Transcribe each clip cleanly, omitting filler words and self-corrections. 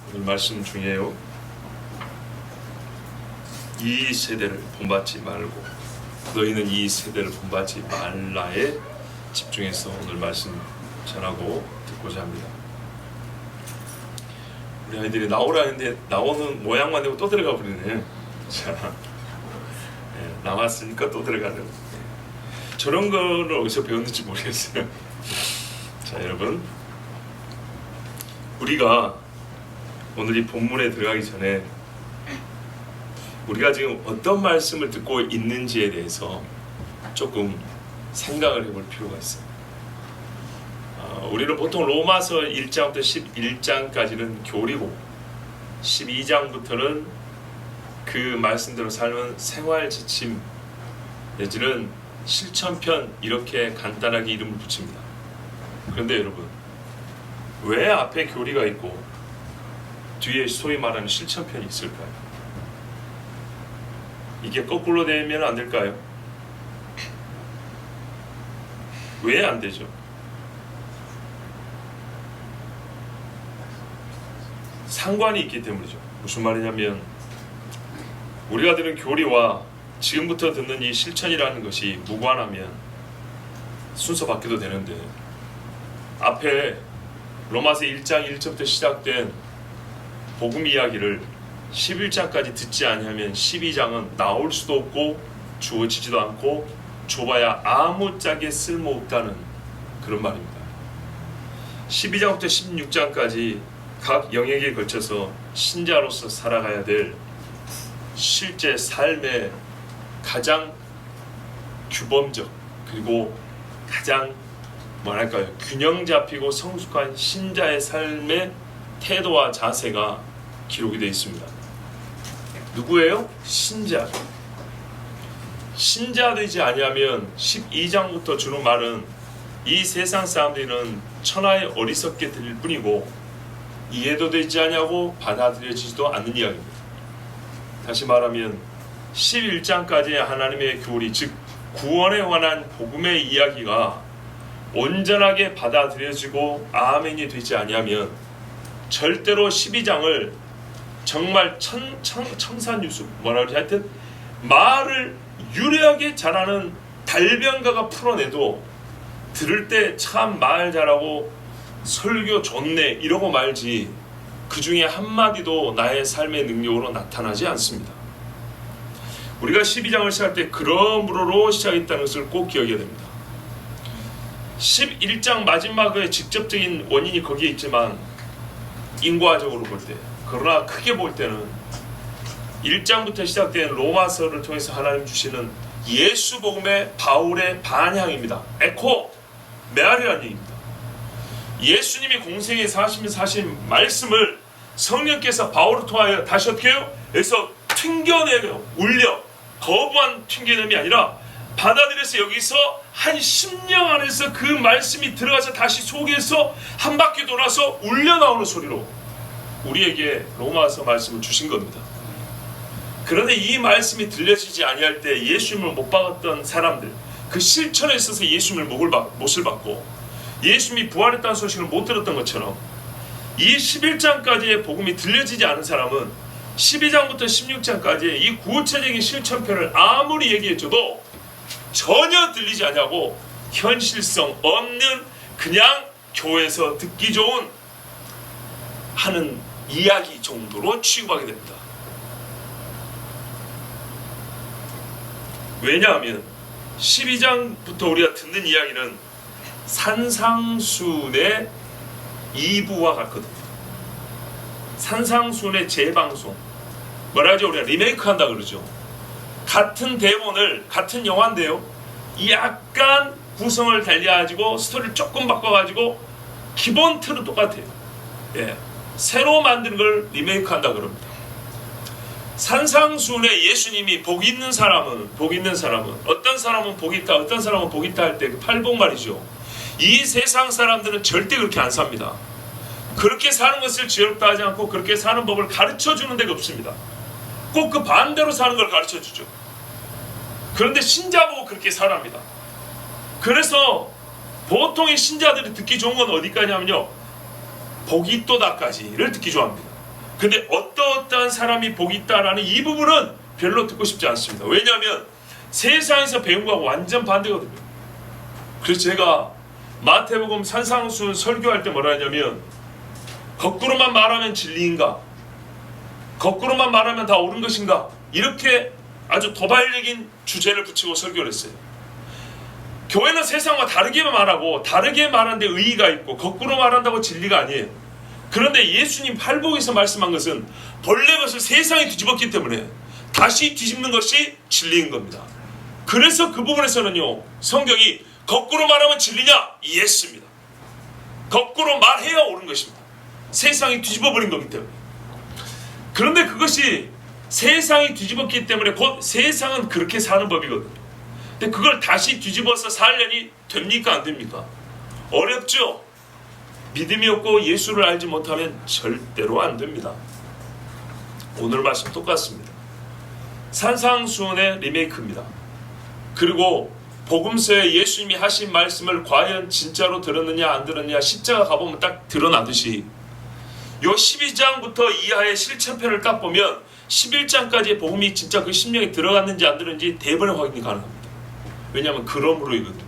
오늘 말씀 중에요, 이 세대를 본받지 말고 너희는 이 세대를 본받지 말라에 집중해서 오늘 말씀 전하고 듣고자 합니다. 우리 아이들이 나오라는데 나오는 모양만 되고 또 들어가 버리네. 자, 나왔으니까 또 들어가는. 저런 거를 어디서 배웠는지 모르겠어요. 자, 여러분, 우리가 오늘 이 본문에 들어가기 전에 우리가 지금 어떤 말씀을 듣고 있는지에 대해서 조금 생각을 해볼 필요가 있어요. 우리는 보통 로마서 1장부터 11장까지는 교리고 12장부터는 그 말씀대로 삶은 생활 지침 내지는 실천편, 이렇게 간단하게 이름을 붙입니다. 그런데 여러분, 왜 앞에 교리가 있고 뒤에 소위 말하는 실천편이 있을까요? 이게 거꾸로 되면 안 될까요? 왜 안 되죠? 상관이 있기 때문이죠. 무슨 말이냐면, 우리가 듣는 교리와 지금부터 듣는 이 실천이라는 것이 무관하면 순서 바뀌어도 되는데, 앞에 로마서 1장 1절부터 시작된 복음 이야기를 11장까지 듣지 아니하면 12장은 나올 수도 없고 주어지지도 않고 좁아야 아무짝에 쓸모없다는 그런 말입니다. 12장부터 16장까지 각 영역에 걸쳐서 신자로서 살아가야 될 실제 삶의 가장 규범적, 그리고 가장 뭐랄까요, 균형 잡히고 성숙한 신자의 삶의 태도와 자세가 기록이 되어 있습니다. 누구예요? 신자. 신자 되지 아니하면 12장부터 주는 말은 이 세상 사람들은 천하의 어리석게 들릴 뿐이고 이해도 되지 않냐고 받아들여지지도 않는 이야기입니다. 다시 말하면 11장까지의 하나님의 교리, 즉 구원에 관한 복음의 이야기가 온전하게 받아들여지고 아멘이 되지 아니하면 절대로 12장을 정말 청산유수, 뭐라 그러지, 하여튼 말을 유려하게 잘하는 달변가가 풀어내도 들을 때 참 말 잘하고 설교 좋네 이러고 말지 그 중에 한마디도 나의 삶의 능력으로 나타나지 않습니다. 우리가 12장을 시작할 때 그러므로로 시작했다는 것을 꼭 기억해야 됩니다. 11장 마지막의 직접적인 원인이 거기에 있지만 인과적으로 볼 때, 그러나 크게 볼 때는 1장부터 시작된 로마서를 통해서 하나님 주시는 예수 복음의 바울의 반향입니다. 에코, 메아리라는 얘기입니다. 예수님이 공생에 사신 말씀을 성령께서 바울을 통하여 다시 어떻게 해요? 여기서 튕겨내요. 울려. 거부한 튕겨냄이 아니라 받아들여서 여기서 한 심령 안에서 그 말씀이 들어가서 다시 속에서 한 바퀴 돌아서 울려 나오는 소리로 우리에게 로마서 말씀을 주신 겁니다. 그런데 이 말씀이 들려지지 아니할 때 예수님을 못 받았던 사람들, 그 실천에 있어서 예수님을 못을 받고 예수님이 부활했다는 소식을 못 들었던 것처럼 이 11장까지의 복음이 들려지지 않은 사람은 12장부터 16장까지의 이 구체적인 실천편을 아무리 얘기해줘도 전혀 들리지 않냐고 현실성 없는 그냥 교회에서 듣기 좋은 하는 이야기 정도로 취급하게 됩니다. 왜냐하면 12장부터 우리가 듣는 이야기는 산상수훈의 2부와 같거든요. 산상수훈의 재방송, 뭐라 하죠? 우리가 리메이크 한다 그러죠. 같은 대본을, 같은 영화인데요, 약간 구성을 달리가지고 스토리를 조금 바꿔가지고 기본 틀은 똑같아요. 새로 만든 걸 리메이크 한다 그럽니다. 산상수훈에 예수님이 복 있는 사람은 어떤 사람은 복이 있다, 어떤 사람은 복이 있다 할 때 그 팔복 말이죠. 이 세상 사람들은 절대 그렇게 안 삽니다. 그렇게 사는 것을 지혜롭다 하지 않고 그렇게 사는 법을 가르쳐 주는 데가 없습니다. 꼭 그 반대로 사는 걸 가르쳐 주죠. 그런데 신자 보고 그렇게 살아갑니다. 그래서 보통의 신자들이 듣기 좋은 건 어디까지 하면요, 복이 또다까지를 듣기 좋아합니다. 근데 어떠한 사람이 복이 있다라는 이 부분은 별로 듣고 싶지 않습니다. 왜냐하면 세상에서 배운 거하고 완전 반대거든요. 그래서 제가 마태복음 산상수훈 설교할 때 뭐라 하냐면, 거꾸로만 말하면 진리인가? 거꾸로만 말하면 다 옳은 것인가? 이렇게 아주 도발적인 주제를 붙이고 설교를 했어요. 교회는 세상과 다르게 말하고 다르게 말하는데 의의가 있고 거꾸로 말한다고 진리가 아니에요. 그런데 예수님 팔복에서 말씀한 것은 본래 것을 세상이 뒤집었기 때문에 다시 뒤집는 것이 진리인 겁니다. 그래서 그 부분에서는요, 성경이 거꾸로 말하면 진리냐? 예스입니다. 거꾸로 말해야 옳은 것입니다. 세상이 뒤집어버린 거기 때문에. 그런데 그것이 세상이 뒤집었기 때문에 곧 세상은 그렇게 사는 법이거든요. 근데 그걸 다시 뒤집어서 살려니 됩니까? 안 됩니까? 어렵죠? 믿음이 없고 예수를 알지 못하면 절대로 안 됩니다. 오늘 말씀 똑같습니다. 산상수훈의 리메이크입니다. 그리고 복음서에 예수님이 하신 말씀을 과연 진짜로 들었느냐 안 들었느냐 십자가 가보면 딱 드러나듯이 요 12장부터 이하의 실천편을 딱 보면 11장까지의 복음이 진짜 그 심령에 들어갔는지 안 들었는지 대번에 확인이 가능합니다. 왜냐하면 그러므로이거든요.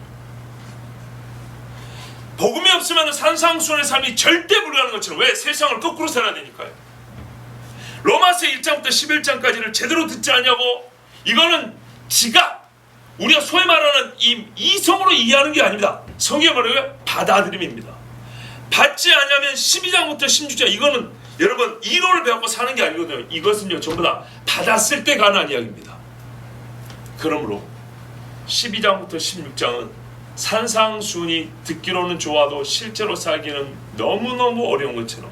복음이 없으면 산상수훈의 삶이 절대 불가능한 것처럼, 왜? 세상을 거꾸로 살아야 되니까요. 로마서 1장부터 11장까지를 제대로 듣지 않냐고, 이거는 지각, 우리가 소위 말하는 이성으로 이해하는 게 아닙니다. 성경에 말하면 받아들임입니다. 받지 않으면 12장부터 16장, 이거는 여러분 이론을 배우고 사는 게 아니거든요. 이것은요 전부 다 받았을 때 가능한 이야기입니다. 그러므로 12장부터 16장은 산상수훈이 듣기로는 좋아도 실제로 살기는 너무너무 어려운 것처럼,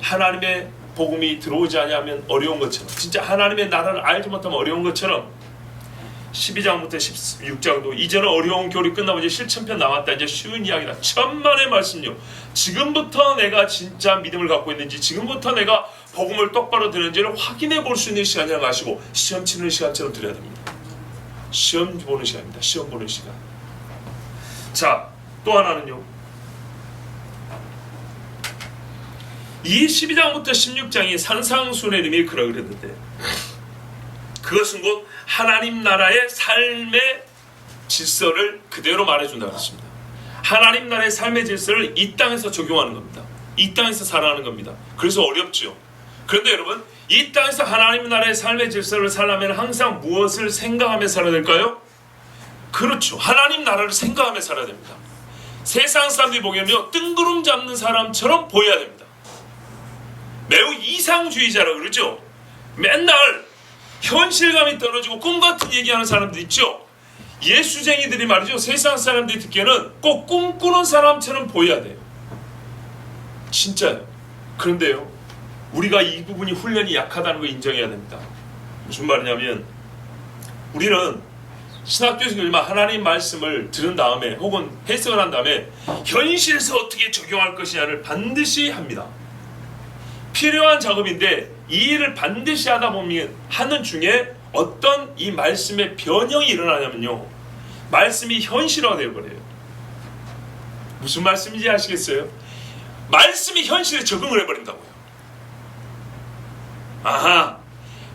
하나님의 복음이 들어오지 않으면 어려운 것처럼, 진짜 하나님의 나라를 알지 못하면 어려운 것처럼 12장부터 16장도 이제는 어려운 교리 끝나고 이제 실천편 남았다. 이제 쉬운 이야기다. 천만의 말씀요. 지금부터 내가 진짜 믿음을 갖고 있는지, 지금부터 내가 복음을 똑바로 들었는지를 확인해 볼 수 있는 시간이라고 하시고, 시험 치는 시간처럼 드려야 됩니다. 시험 보는 시간입니다. 시험 보는 시간. 자, 또 하나는요, 이 12장부터 16장이 산상수훈의 리메이크라고 그랬는데, 그것은 곧 하나님 나라의 삶의 질서를 그대로 말해준다고 했습니다. 하나님 나라의 삶의 질서를 이 땅에서 적용하는 겁니다. 이 땅에서 살아가는 겁니다. 그래서 어렵죠. 그런데 여러분, 이 땅에서 하나님 나라의 삶의 질서를 살려면 항상 무엇을 생각하며 살아야 될까요? 그렇죠. 하나님 나라를 생각하며 살아야 됩니다. 세상 사람들이 보기에는요, 뜬구름 잡는 사람처럼 보여야 됩니다. 매우 이상주의자라고 그러죠. 맨날 현실감이 떨어지고 꿈같은 얘기하는 사람들 있죠. 예수쟁이들이 말이죠, 세상 사람들이 듣기에는 꼭 꿈꾸는 사람처럼 보여야 돼요. 진짜요. 그런데요, 우리가 이 부분이 훈련이 약하다는 걸 인정해야 됩니다. 무슨 말이냐면, 우리는 신학교에서 얼마 하나님 말씀을 들은 다음에 혹은 해석을 한 다음에 현실에서 어떻게 적용할 것이냐를 반드시 합니다. 필요한 작업인데 이 일을 반드시 하다 보면 하는 중에 어떤 이 말씀의 변형이 일어나냐면요, 말씀이 현실화가 되어버려요. 무슨 말씀인지 아시겠어요? 말씀이 현실에 적응을 해버린다고요. 아하,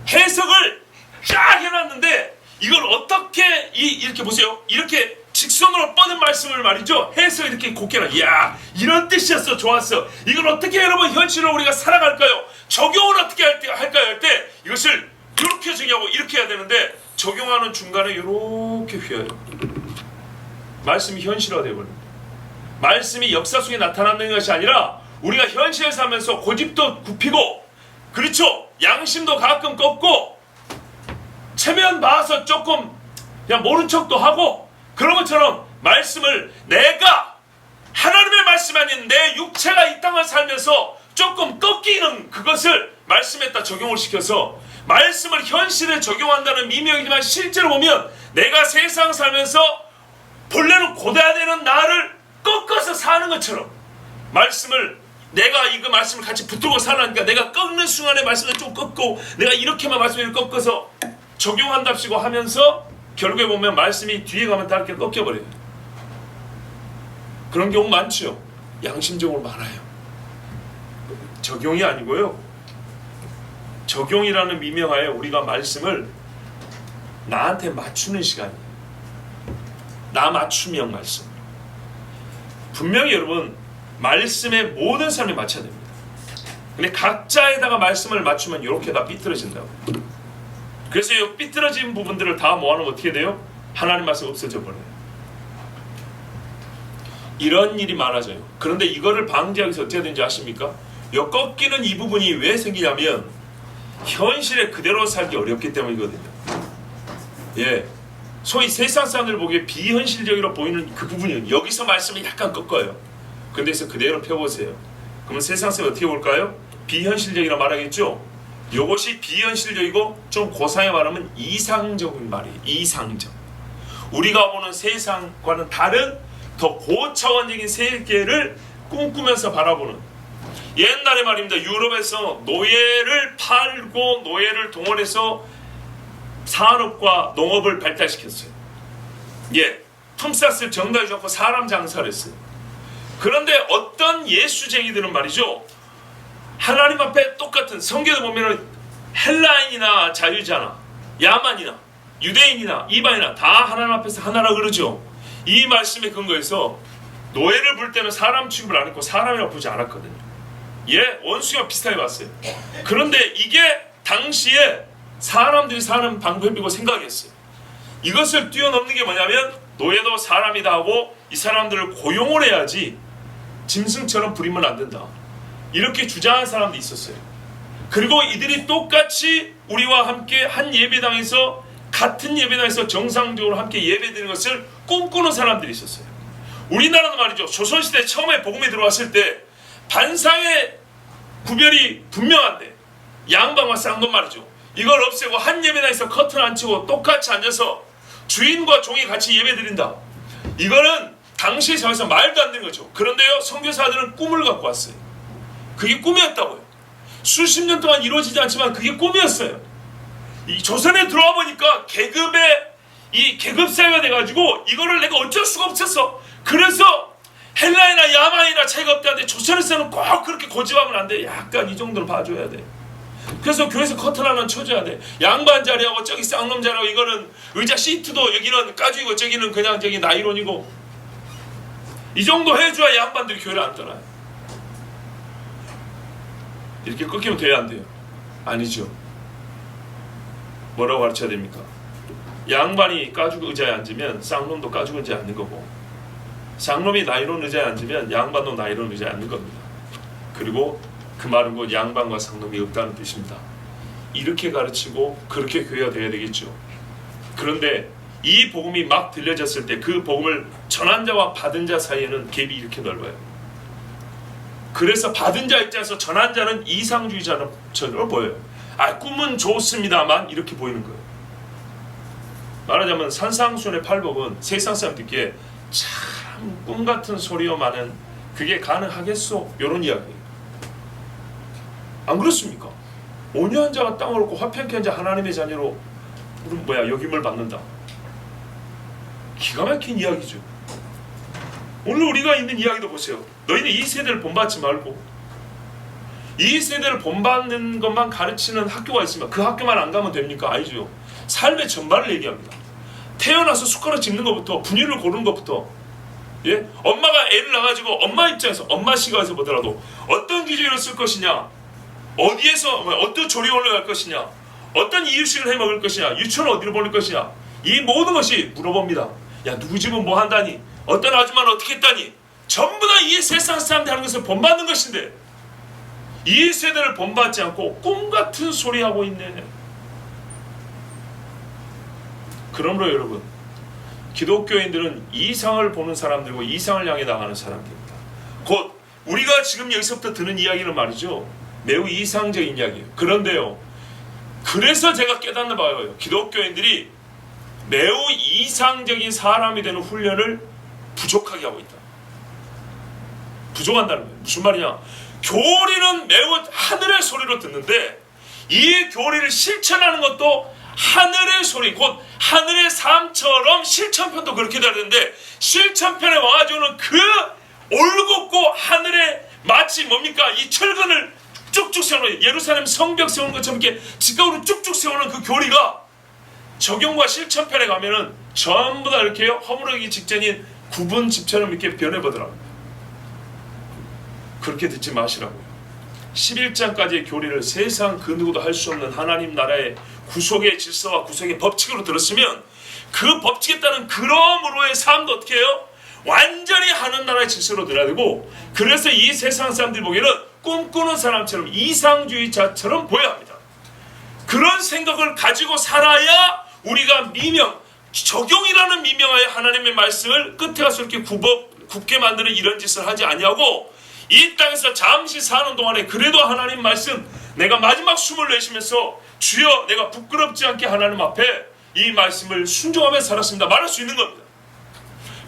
해석을 쫙 해놨는데 이걸 어떻게 이렇게 보세요. 이렇게 직선으로 뻗은 말씀을 말이죠, 해서 이렇게 곱게나, 이야 이런 뜻이었어, 좋았어. 이걸 어떻게 여러분 현실로 우리가 살아갈까요? 적용을 어떻게 할까요? 할 때 이것을 이렇게 정의하고 이렇게 해야 되는데, 적용하는 중간에 이렇게 휘어요. 말씀이 현실화되어버립니다. 말씀이 역사 속에 나타나는 것이 아니라 우리가 현실을 살면서 고집도 굽히고, 그렇죠, 양심도 가끔 꺾고, 체면 봐서 조금 그냥 모른 척도 하고, 그런 것처럼 말씀을 내가 하나님의 말씀 아닌 내 육체가 이 땅을 살면서 조금 꺾이는 그것을 말씀에다 적용을 시켜서 말씀을 현실에 적용한다는 미명이지만, 실제로 보면 내가 세상 살면서 본래는 고대해야 되는 나를 꺾어서 사는 것처럼, 말씀을 내가 이거 말씀을 같이 붙들고 살라니까 내가 꺾는 순간에 말씀을 좀 꺾고, 내가 이렇게만 말씀을 꺾어서 적용한답시고 하면서 결국에 보면 말씀이 뒤에 가면 다 이렇게 꺾여버려요. 그런 경우 많죠. 양심적으로 많아요. 적용이 아니고요, 적용이라는 미명하에 우리가 말씀을 나한테 맞추는 시간이에요. 나 맞춤형 말씀. 분명히 여러분 말씀에 모든 사람이 맞춰야 됩니다. 근데 각자에다가 말씀을 맞추면 이렇게 다 삐뚤어진다고. 그래서 이 삐뚤어진 부분들을 다 모아놓으면 어떻게 돼요? 하나님 말씀 없어져 버려요. 이런 일이 많아져요. 그런데 이거를 방지하기 위해서 어떻게 되는지 아십니까? 이 꺾이는 이 부분이 왜 생기냐면 현실에 그대로 살기 어렵기 때문이거든요. 예, 소위 세상 사람들 보기에 비현실적으로 보이는 그 부분이 여기서 말씀이 약간 꺾어요. 근데서 그대로 펴보세요. 그러면 세상 사람이 어떻게 볼까요? 비현실적이라 말하겠죠? 이것이 비현실적이고 좀 고상하게 말하면 이상적인 말이에요. 이상적. 우리가 보는 세상과는 다른 더 고차원적인 세계를 꿈꾸면서 바라보는, 옛날에 말입니다. 유럽에서 노예를 팔고 노예를 동원해서 산업과 농업을 발달시켰어요. 예, 품삯을 정당히 주고 사람 장사를 했어요. 그런데 어떤 예수쟁이들은 말이죠, 하나님 앞에 똑같은, 성경에 보면 헬라인이나 자유자나 야만이나 유대인이나 이방이나 다 하나님 앞에서 하나라 그러죠. 이 말씀에 근거해서 노예를 부를 때는 사람 취급을 안 했고 사람이라고 부르지 않았거든요. 예, 원수가 비슷하게 봤어요. 그런데 이게 당시에 사람들이 사는 방법이고 생각했어요. 이것을 뛰어넘는 게 뭐냐면 노예도 사람이다 하고 이 사람들을 고용을 해야지 짐승처럼 부리면 안 된다, 이렇게 주장하는 사람도 있었어요. 그리고 이들이 똑같이 우리와 함께 한 예배당에서, 같은 예배당에서 정상적으로 함께 예배드리는 것을 꿈꾸는 사람들이 있었어요. 우리나라도 말이죠, 조선시대 처음에 복음이 들어왔을 때 반상의 구별이 분명한데 양반과 쌍돈 말이죠, 이걸 없애고 한 예배당에서 커튼 안 치고 똑같이 앉아서 주인과 종이 같이 예배드린다, 이거는 당시 상황에서 말도 안 되는 거죠. 그런데요, 선교사들은 꿈을 갖고 왔어요. 그게 꿈이었다고요. 수십 년 동안 이루어지지 않지만 그게 꿈이었어요. 이 조선에 들어와 보니까 이 계급 사회가 돼가지고 이거를 내가 어쩔 수가 없었어. 그래서 헬라이나 야만이나 차이가 없다는데 조선에서는 꼭 그렇게 고집하면 안 돼. 약간 이 정도로 봐줘야 돼. 그래서 교회에서 커튼 하나 쳐줘야 돼. 양반 자리하고 저기 쌍놈 자리하고, 이거는 의자 시트도 여기는 까죽이고 저기는 그냥 저기 나이론이고, 이 정도 해줘야 양반들이 교회를 안 떠나요. 이렇게 꺾이면 돼야 안 돼요? 아니죠. 뭐라고 가르쳐야 됩니까? 양반이 까죽 의자에 앉으면 쌍놈도 까죽 의자에 앉는 거고, 쌍놈이 나이론 의자에 앉으면 양반도 나이론 의자에 앉는 겁니다. 그리고 그 말은 곧 양반과 쌍놈이 없다는 뜻입니다. 이렇게 가르치고 그렇게 교회가 되어야 되겠죠. 그런데 이 복음이 막 들려졌을 때 그 복음을 전한 자와 받은 자 사이에는 갭이 이렇게 넓어요. 그래서 받은 자 입장에서 전한 자는 이상주의자처럼 보여요. 꿈은 좋습니다만 이렇게 보이는 거예요. 말하자면 산상수훈의 팔복은 세상 사람들께 참 꿈같은 소리여만은 그게 가능하겠소? 이런 이야기예요. 안 그렇습니까? 온유한 자가 땅을 얻고 화평케 한 자 하나님의 자녀로 여김을 받는다. 기가 막힌 이야기죠. 오늘 우리가 있는 이야기도 보세요. 너희는 이 세대를 본받지 말고, 이 세대를 본받는 것만 가르치는 학교가 있으면 그 학교만 안 가면 됩니까? 아니죠. 삶의 전반을 얘기합니다. 태어나서 숟가락 짚는 것부터, 분유를 고르는 것부터, 예? 엄마가 애를 낳아가지고 엄마 입장에서, 엄마 시각에서 보더라도 어떤 기준으로 쓸 것이냐, 어디에서 어떤 조리 올라갈 것이냐, 어떤 이유식을 해 먹을 것이냐, 유치원 어디로 보낼 것이냐, 이 모든 것이 물어봅니다. 야, 누구 집은 뭐 한다니, 어떤 아줌마는 어떻게 했다니, 전부 다 이 세상 사람들이 하는 것을 본받는 것인데 이 세대를 본받지 않고 꿈같은 소리 하고 있네. 그러므로 여러분, 기독교인들은 이상을 보는 사람들이고 이상을 향해 나가는 사람들입니다. 곧 우리가 지금 여기서부터 듣는 이야기는 말이죠, 매우 이상적인 이야기예요. 그런데요, 그래서 제가 깨닫는 바예요. 기독교인들이 매우 이상적인 사람이 되는 훈련을 부족하게 하고 있다. 부족한다는 거예요. 무슨 말이냐? 교리는 매우 하늘의 소리로 듣는데 이 교리를 실천하는 것도 하늘의 소리, 곧 하늘의 삶처럼 실천편도 그렇게 돼야 되는데, 실천편에 와가지고는 그 올곧고 하늘에 마치 뭡니까? 이 철근을 쭉쭉 세우는, 예루살렘 성벽 세우는 것처럼 이렇게 직각으로 쭉쭉 세우는 그 교리가 적용과 실천편에 가면은 전부 다 이렇게 허물어지기 직전인 구분집처럼 이렇게 변해보더라고요. 그렇게 듣지 마시라고요. 11장까지의 교리를 세상 그 누구도 할 수 없는 하나님 나라의 구속의 질서와 구속의 법칙으로 들었으면 그 법칙에 따른 그러므로의 삶도 어떻게 해요? 완전히 하는 나라의 질서로 들어야 되고, 그래서 이 세상 사람들이 보기에는 꿈꾸는 사람처럼 이상주의자처럼 보여야 합니다. 그런 생각을 가지고 살아야 우리가 적용이라는 미명하에 하나님의 말씀을 끝에 가서 이렇게 굽게 만드는 이런 짓을 하지 아니하고, 이 땅에서 잠시 사는 동안에 그래도 하나님 말씀, 내가 마지막 숨을 내쉬면서 주여 내가 부끄럽지 않게 하나님 앞에 이 말씀을 순종하며 살았습니다 말할 수 있는 겁니다.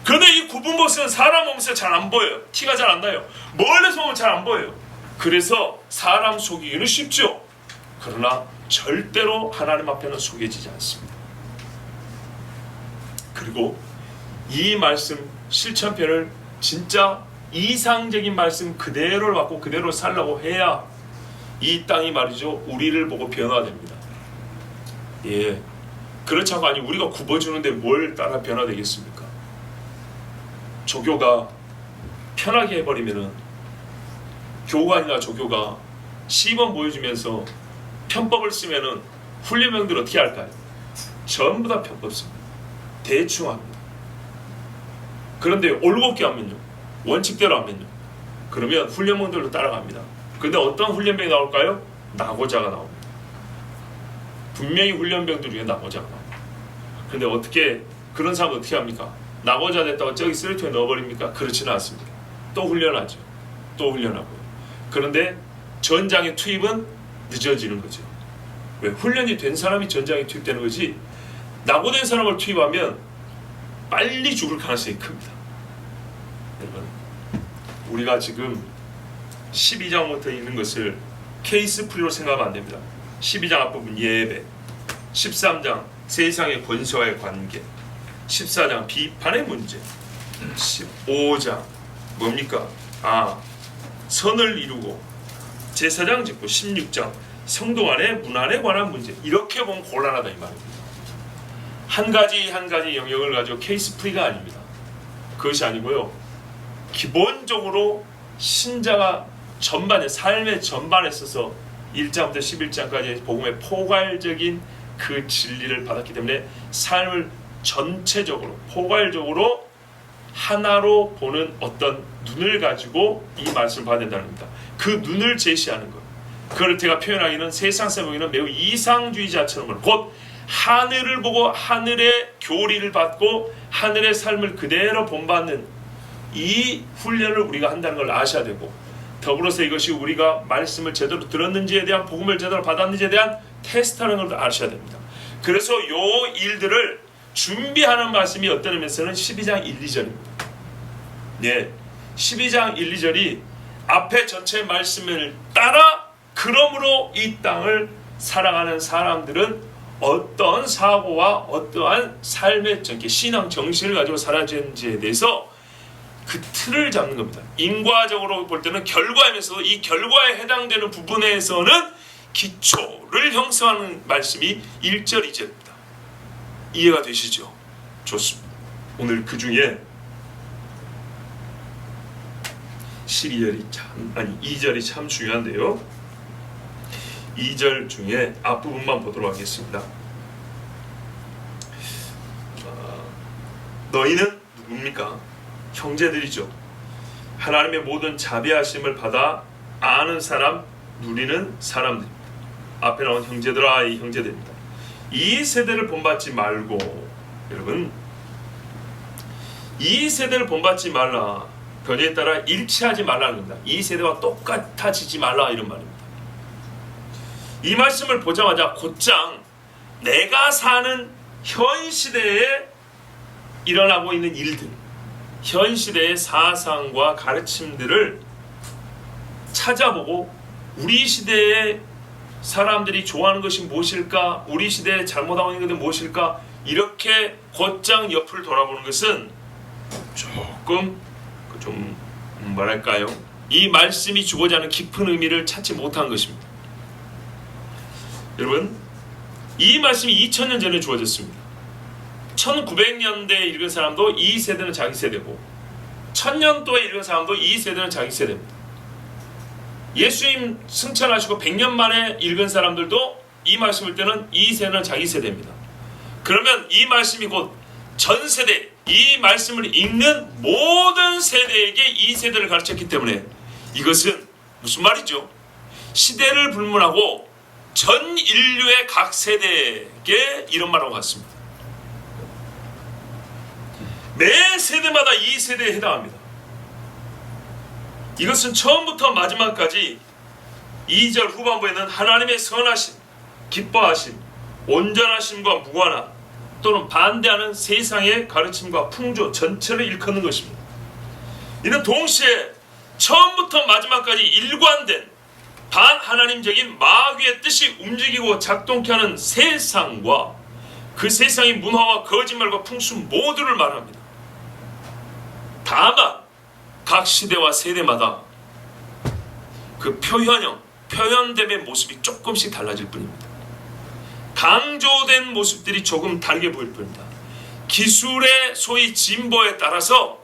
그런데 이 구분법은 사람 몸에서 잘 안 보여요. 티가 잘 안 나요. 멀리서 보면 잘 안 보여요. 그래서 사람 속이기는 쉽죠. 그러나 절대로 하나님 앞에는 속여지지 않습니다. 그리고 이 말씀 실천편을 진짜 이상적인 말씀 그대로를 받고 그대로 살라고 해야 이 땅이 말이죠, 우리를 보고 변화됩니다. 예, 그렇지 않고 아니 우리가 굽어주는데 뭘 따라 변화되겠습니까? 조교가 편하게 해버리면은, 교관이나 조교가 시범 보여주면서 편법을 쓰면은 훈련병들 어떻게 할까요? 전부 다 편법 씁니다. 대충 합니다. 그런데 올곧게 하면요, 원칙대로 하면요, 그러면 훈련병들로 따라갑니다. 근데 어떤 훈련병이 나올까요? 낙오자가 나옵니다. 분명히 훈련병들 중에 낙오자가 나옵니다. 근데 어떻게, 그런 사람 어떻게 합니까? 낙오자 됐다고 저기 쓰레기통에 넣어버립니까? 그렇지는 않습니다. 또 훈련하죠. 또 훈련하고요. 그런데 전장의 투입은 늦어지는 거죠. 왜? 훈련이 된 사람이 전장에 투입되는 거지, 낙오된 사람을 투입하면 빨리 죽을 가능성이 큽니다. 여러분, 우리가 지금 12장부터 있는 것을 케이스 풀이로 생각하면 안 됩니다. 12장 앞부분 예배, 13장 세상의 권세와의 관계, 14장 비판의 문제, 15장 뭡니까? 선을 이루고 제사장 짓고, 16장 성도 간의 문안에 관한 문제. 이렇게 보면 곤란하다 이 말입니다. 한 가지 한 가지 영역을 가지고 케이스 풀이가 아닙니다. 그것이 아니고요, 기본적으로 신자가 전반에, 삶의 전반에 있어서 1장부터 11장까지 복음의 포괄적인 그 진리를 받았기 때문에 삶을 전체적으로 포괄적으로 하나로 보는 어떤 눈을 가지고 이 말씀을 봐야 된다는 겁니다. 그 눈을 제시하는 것, 그걸 제가 표현하기는 세상에서 보기는 매우 이상주의자처럼, 곧 하늘을 보고 하늘의 교리를 받고 하늘의 삶을 그대로 본받는 이 훈련을 우리가 한다는 걸 아셔야 되고, 더불어서 이것이 우리가 말씀을 제대로 들었는지에 대한, 복음을 제대로 받았는지에 대한 테스트하는 걸 아셔야 됩니다. 그래서 요 일들을 준비하는 말씀이 어떤 의미에서는 12장 1, 2절입니다. 예, 12장 1, 2절이 앞에 전체 말씀을 따라 그러므로 이 땅을 살아가는 사람들은 어떤 사고와 어떠한 삶의 신앙 정신을 가지고 살아야지에 대해서 그 틀을 잡는 겁니다. 인과적으로 볼 때는 결과이면서도 이 결과에 해당되는 부분에서는 기초를 형성하는 말씀이 1절, 2절입니다. 이해가 되시죠? 좋습니다. 오늘 그 중에 2절이 참 중요한데요. 2절 중에 앞부분만 보도록 하겠습니다. 너희는 누굽니까? 형제들이죠. 하나님의 모든 자비하심을 받아 아는 사람, 누리는 사람들입니다. 앞에 나온 형제들아, 이 형제들입니다. 이 세대를 본받지 말고, 여러분, 이 세대를 본받지 말라, 변화에 따라 일치하지 말라는 겁니다. 이 세대와 똑같아지지 말라, 이런 말입니다. 이 말씀을 보자마자 곧장 내가 사는 현 시대에 일어나고 있는 일들, 현 시대의 사상과 가르침들을 찾아보고 우리 시대의 사람들이 좋아하는 것이 무엇일까, 우리 시대에 잘못하고 있는 것은 무엇일까, 이렇게 곧장 옆을 돌아보는 것은 조금 좀 뭐랄까요, 이 말씀이 주고자 하는 깊은 의미를 찾지 못한 것입니다. 여러분, 이 말씀이 2000년 전에 주어졌습니다. 1900년대에 읽은 사람도 이 세대는 자기 세대고 1000년도에 읽은 사람도 이 세대는 자기 세대입니다. 예수님 승천하시고 100년 만에 읽은 사람들도 이 말씀을 때는 이 세대는 자기 세대입니다. 그러면 이 말씀이 곧 전 세대, 이 말씀을 읽는 모든 세대에게 이 세대를 가르쳤기 때문에 이것은 무슨 말이죠? 시대를 불문하고 전 인류의 각 세대에게 이런 말하고 같습니다. 매 세대마다 이 세대에 해당합니다. 이것은 처음부터 마지막까지 2절 후반부에는 하나님의 선하심, 기뻐하심, 온전하심과 무관함 또는 반대하는 세상의 가르침과 풍조 전체를 일컫는 것입니다. 이는 동시에 처음부터 마지막까지 일관된 반하나님적인 마귀의 뜻이 움직이고 작동케 하는 세상과 그 세상의 문화와 거짓말과 풍수 모두를 말합니다. 다만 각 시대와 세대마다 그 표현됨의 모습이 조금씩 달라질 뿐입니다. 강조된 모습들이 조금 다르게 보일 뿐입니다. 기술의 소위 진보에 따라서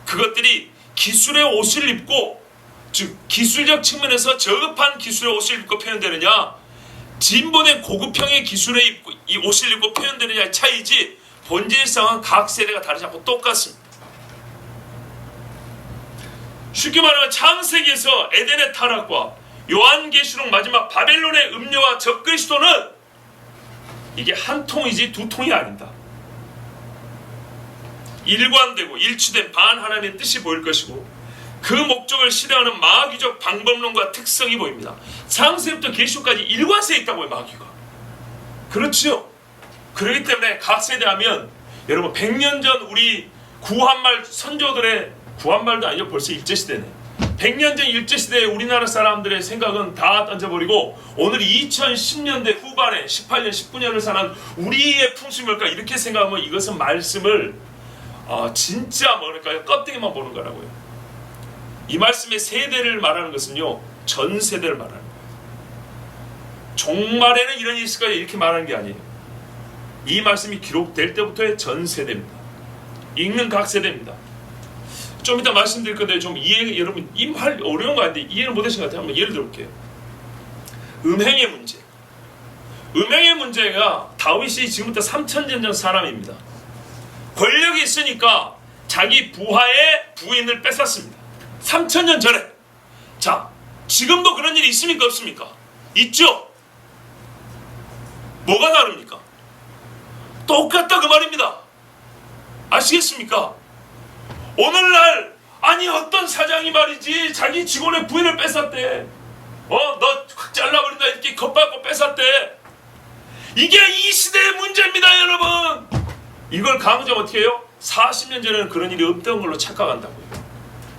그것들이 기술의 옷을 입고, 즉 기술적 측면에서 저급한 기술의 옷을 입고 표현되느냐, 진보된 고급형의 기술의 이 옷을 입고 표현되느냐의 차이지 본질상은 각 세대가 다르지 않고 똑같습니다. 쉽게 말하면 창세기에서 에덴의 타락과 요한계시록 마지막 바벨론의 음료와 적그리스도는 이게 한 통이지 두 통이 아니다. 일관되고 일치된 반하나님의 뜻이 보일 것이고 그 목적을 실행하는 마귀적 방법론과 특성이 보입니다. 창세부터 계시록까지 일관성이 있다고요, 마귀가. 그렇지요. 그렇기 때문에 각 세대하면 여러분 100년 전 우리 구한말 선조들의, 구한말도 아니죠, 벌써 일제시대네. 100년 전 일제시대의 우리나라 사람들의 생각은 다 던져버리고 오늘 2010년대 후반에 18년, 19년을 사는 우리의 풍수일까 이렇게 생각하면 이것은 말씀을 진짜 뭐랄까요, 껍데기만 보는 거라고요. 이 말씀의 세대를 말하는 것은요, 전 세대를 말하는 거예요. 종말에는 이런 일이 있을 거야 이렇게 말하는 게 아니에요. 이 말씀이 기록될 때부터의 전 세대입니다. 읽는 각 세대입니다. 좀 이따 말씀드릴 건데 좀 여러분 이 말 어려운 거 아닌데 이해를 못하신 것 같아요. 한번 예를 들어볼게요. 음행의 문제. 음행의 문제가 다윗이 지금부터 3000년 전 사람입니다. 권력이 있으니까 자기 부하의 부인을 뺏었습니다. 3000년 전에. 자, 지금도 그런 일이 있습니까 없습니까? 있죠. 뭐가 다릅니까? 똑같다 그 말입니다. 아시겠습니까? 오늘날 아니 어떤 사장이 말이지 자기 직원의 부인을 뺏었대. 너 확 잘라버린다 이렇게 겁받고 뺏었대. 이게 이 시대의 문제입니다, 여러분. 이걸 강조하면 어떻게 해요? 40년 전에는 그런 일이 없던 걸로 착각한다고요.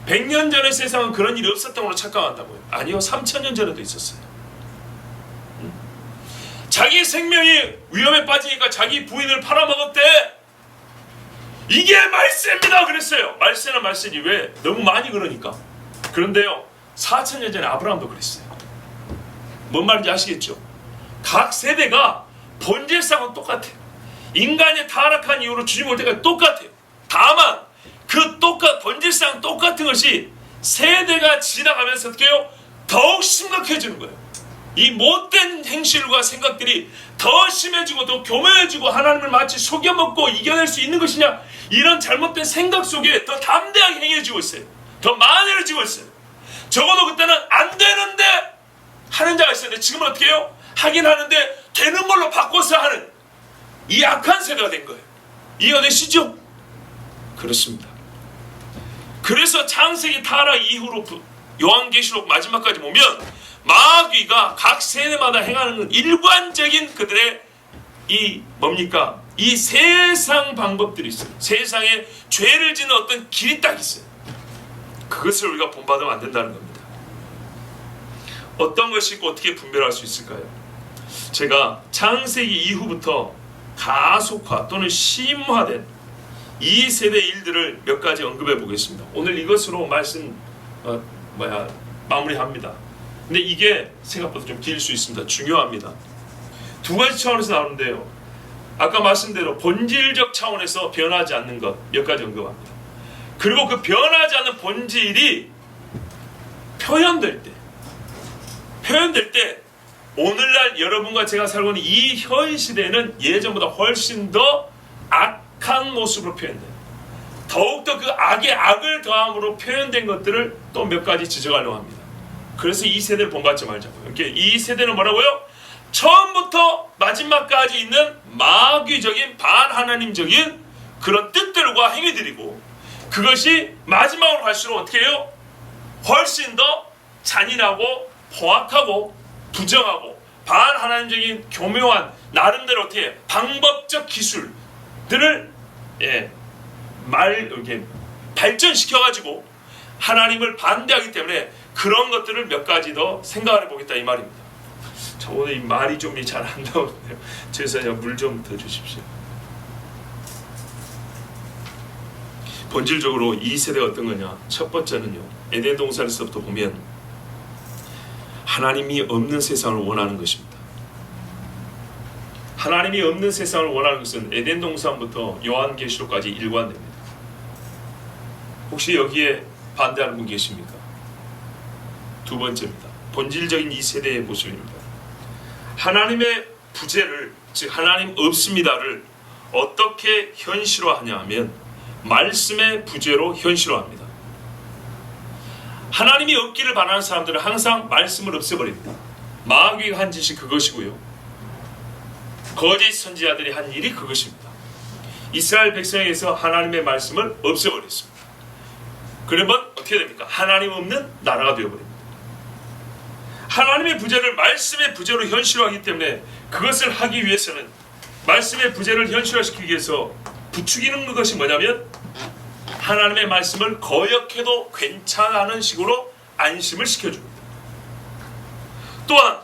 100년 전의 세상은 그런 일이 없었던 걸로 착각한다고요. 아니요, 3000년 전에도 있었어요. 자기 생명이 위험에 빠지니까 자기 부인을 팔아먹었대. 이게 말세입니다 그랬어요. 말세는 말세지 왜? 너무 많이 그러니까. 그런데요, 4000년 전에 아브라함도 그랬어요. 뭔 말인지 아시겠죠? 각 세대가 본질상은 똑같아요. 인간이 타락한 이후로 주님 올 때까지 똑같아요. 다만 그 본질상 똑같은 것이 세대가 지나가면서 어떻게 해요? 더욱 심각해지는 거예요. 이 못된 행실과 생각들이 더 심해지고 더 교묘해지고 하나님을 마치 속여먹고 이겨낼 수 있는 것이냐, 이런 잘못된 생각 속에 더 담대하게 행해지고 있어요. 더 만연해지고 있어요. 적어도 그때는 안 되는데 하는 자가 있었는데 지금은 어떻게 해요? 하긴 하는데 되는 걸로 바꿔서 하는 이 악한 세대가 된 거예요. 이해가 되시죠? 그렇습니다. 그래서 창세기 타락 이후로 요한계시록 마지막까지 보면 마귀가 각 세대마다 행하는 일관적인 그들의 이 뭡니까? 이 세상 방법들이 있어요. 세상에 죄를 짓는 어떤 길이 딱 있어요. 그것을 우리가 본받으면 안 된다는 겁니다. 어떤 것이 있고 어떻게 분별할 수 있을까요? 제가 창세기 이후부터 가속화 또는 심화된 이 세대 일들을 몇 가지 언급해 보겠습니다. 오늘 이것으로 말씀 마무리합니다. 근데 이게 생각보다 좀 길 수 있습니다. 중요합니다. 두 가지 차원에서 나오는데요. 아까 말씀대로 본질적 차원에서 변하지 않는 것 몇 가지 언급합니다. 그리고 그 변하지 않는 본질이 표현될 때 오늘날 여러분과 제가 살고 있는 이 현 시대는 예전보다 훨씬 더 악한 모습으로 표현돼요. 더욱더 그 악의 악을 더함으로 표현된 것들을 또 몇 가지 지적하려고 합니다. 그래서 이 세대를 본받지 말자고요. 이렇게 이 세대는 뭐라고요? 처음부터 마지막까지 있는 마귀적인 반하나님적인 그런 뜻들과 행위들이고, 그것이 마지막으로 갈수록 어떻게 해요? 훨씬 더 잔인하고 포악하고 부정하고 반하나님적인 교묘한 나름대로 어떻게 방법적 기술들을 이렇게 발전시켜가지고 하나님을 반대하기 때문에 그런 것들을 몇 가지 더 생각을 해보겠다 이 말입니다. 저 오늘 이 말이 좀 잘 안 나오는데요. 죄송해요. 물 좀 더 주십시오. 본질적으로 이 세대가 어떤 거냐? 첫 번째는요, 에덴 동산에서부터 보면 하나님이 없는 세상을 원하는 것입니다. 하나님이 없는 세상을 원하는 것은 에덴 동산부터 요한계시록까지 일관됩니다. 혹시 여기에 반대하는 분 계십니까? 두 번째입니다. 본질적인 이 세대의 모습입니다. 하나님의 부재를, 즉 하나님 없습니다를 어떻게 현실화하냐 하면 말씀의 부재로 현실화합니다. 하나님이 없기를 바라는 사람들은 항상 말씀을 없애버립니다. 마귀가 한 짓이 그것이고요, 거짓 선지자들이 한 일이 그것입니다. 이스라엘 백성에서 하나님의 말씀을 없애버렸습니다. 그러면 어떻게 됩니까? 하나님 없는 나라가 되어버립니다. 하나님의 부재를 말씀의 부재로 현실화하기 때문에 그것을 하기 위해서는, 말씀의 부재를 현실화시키기 위해서 부추기는 것이 뭐냐면 하나님의 말씀을 거역해도 괜찮아하는 식으로 안심을 시켜줍니다. 또한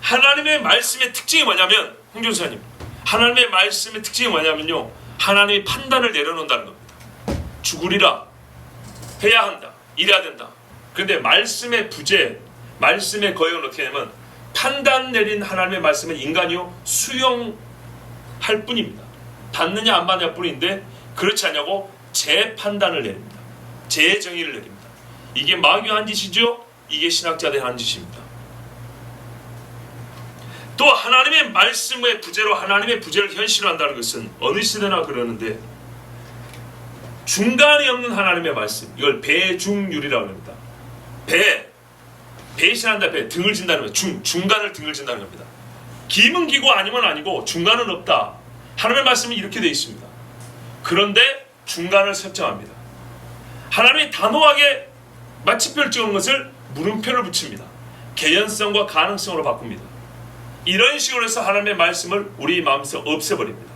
하나님의 말씀의 특징이 뭐냐면, 홍준사님, 하나님의 말씀의 특징이 뭐냐면요, 하나님의 판단을 내려놓는다는 겁니다. 죽으리라, 해야 한다, 이래야 된다. 그런데 말씀의 부재, 말씀의 거역은 어떻게 하냐면 판단 내린 하나님의 말씀은 인간이요 수용할 뿐입니다. 받느냐 안 받느냐 뿐인데, 그렇지 않냐고 재판단을 내립니다. 재정의를 내립니다. 이게 마귀가 한 짓이죠. 이게 신학자들이 한 짓입니다. 또 하나님의 말씀의 부재로 하나님의 부재를 현실화한다는 것은 어느 시대나 그러는데, 중간이 없는 하나님의 말씀, 이걸 배중률이라고 합니다. 배신한다, 등을 진다는 거예요. 중간을 등을 진다는 겁니다. 기면 기고 아니면 아니고 중간은 없다. 하나님의 말씀이 이렇게 되어 있습니다. 그런데 중간을 설정합니다. 하나님이 단호하게 마침표를 찍은 것을 물음표를 붙입니다. 개연성과 가능성으로 바꿉니다. 이런 식으로 해서 하나님의 말씀을 우리 마음에서 없애버립니다.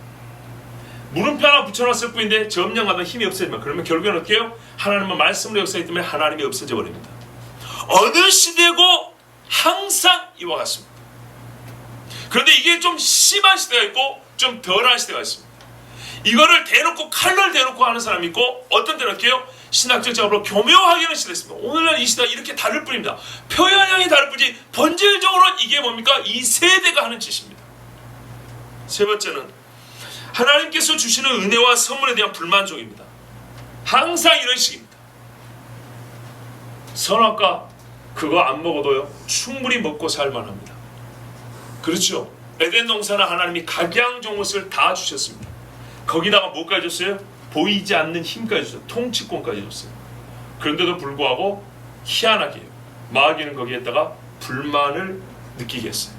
물음표 하나 붙여놨을 뿐인데 점령하다 힘이 없어지면, 그러면 결국에는 어떻게 해요? 하나님은 말씀으로 역사하기 때문에 하나님이 없어져 버립니다. 어느 시대고 항상 이와 같습니다. 그런데 이게 좀 심한 시대가 있고 좀 덜한 시대가 있습니다. 이거를 대놓고 칼을 대놓고 하는 사람이 있고, 어떤 때는 어떻게 해요? 신학적 작업으로 교묘하게 하는 시대가 있습니다. 오늘날 이 시대가 이렇게 다를 뿐입니다. 표현형이 다를 뿐이지 본질적으로 이게 뭡니까? 이 세대가 하는 짓입니다. 세 번째는 하나님께서 주시는 은혜와 선물에 대한 불만족입니다. 항상 이런 식입니다. 선악과 그거 안 먹어도요 충분히 먹고 살만합니다. 그렇죠? 에덴 동산은 하나님이 각양 것을 다 주셨습니다. 거기다가 뭐까지 줬어요? 보이지 않는 힘까지 줬어요. 통치권까지 줬어요. 그런데도 불구하고 희한하게 마귀는 거기에다가 불만을 느끼게 했어요.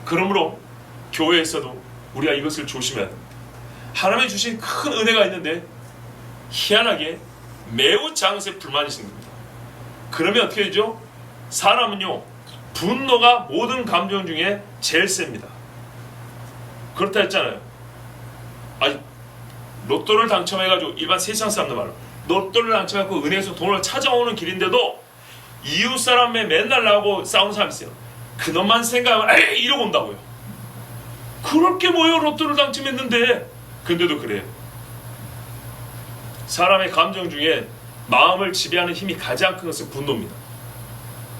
그러므로 교회에서도 우리가 이것을 조심해야 됩니다. 하나님이 주신 큰 은혜가 있는데 희한하게 매우 작은 불만이 생깁니다. 그러면 어떻게 되죠? 사람은요 분노가 모든 감정 중에 제일 셉니다. 그렇다 했잖아요. 아니, 로또를 당첨해가지고, 일반 세상 사람들 말로 로또를 당첨해갖고 은행에서 돈을 찾아오는 길인데도 이웃 사람에 맨날 나하고 싸우는 사람이 있어요. 그놈만 생각하면 에이 이러고 온다고요. 그럴 게 뭐예요? 로또를 당첨했는데. 근데도 그래요. 사람의 감정 중에 마음을 지배하는 힘이 가장 큰 것은 분노입니다.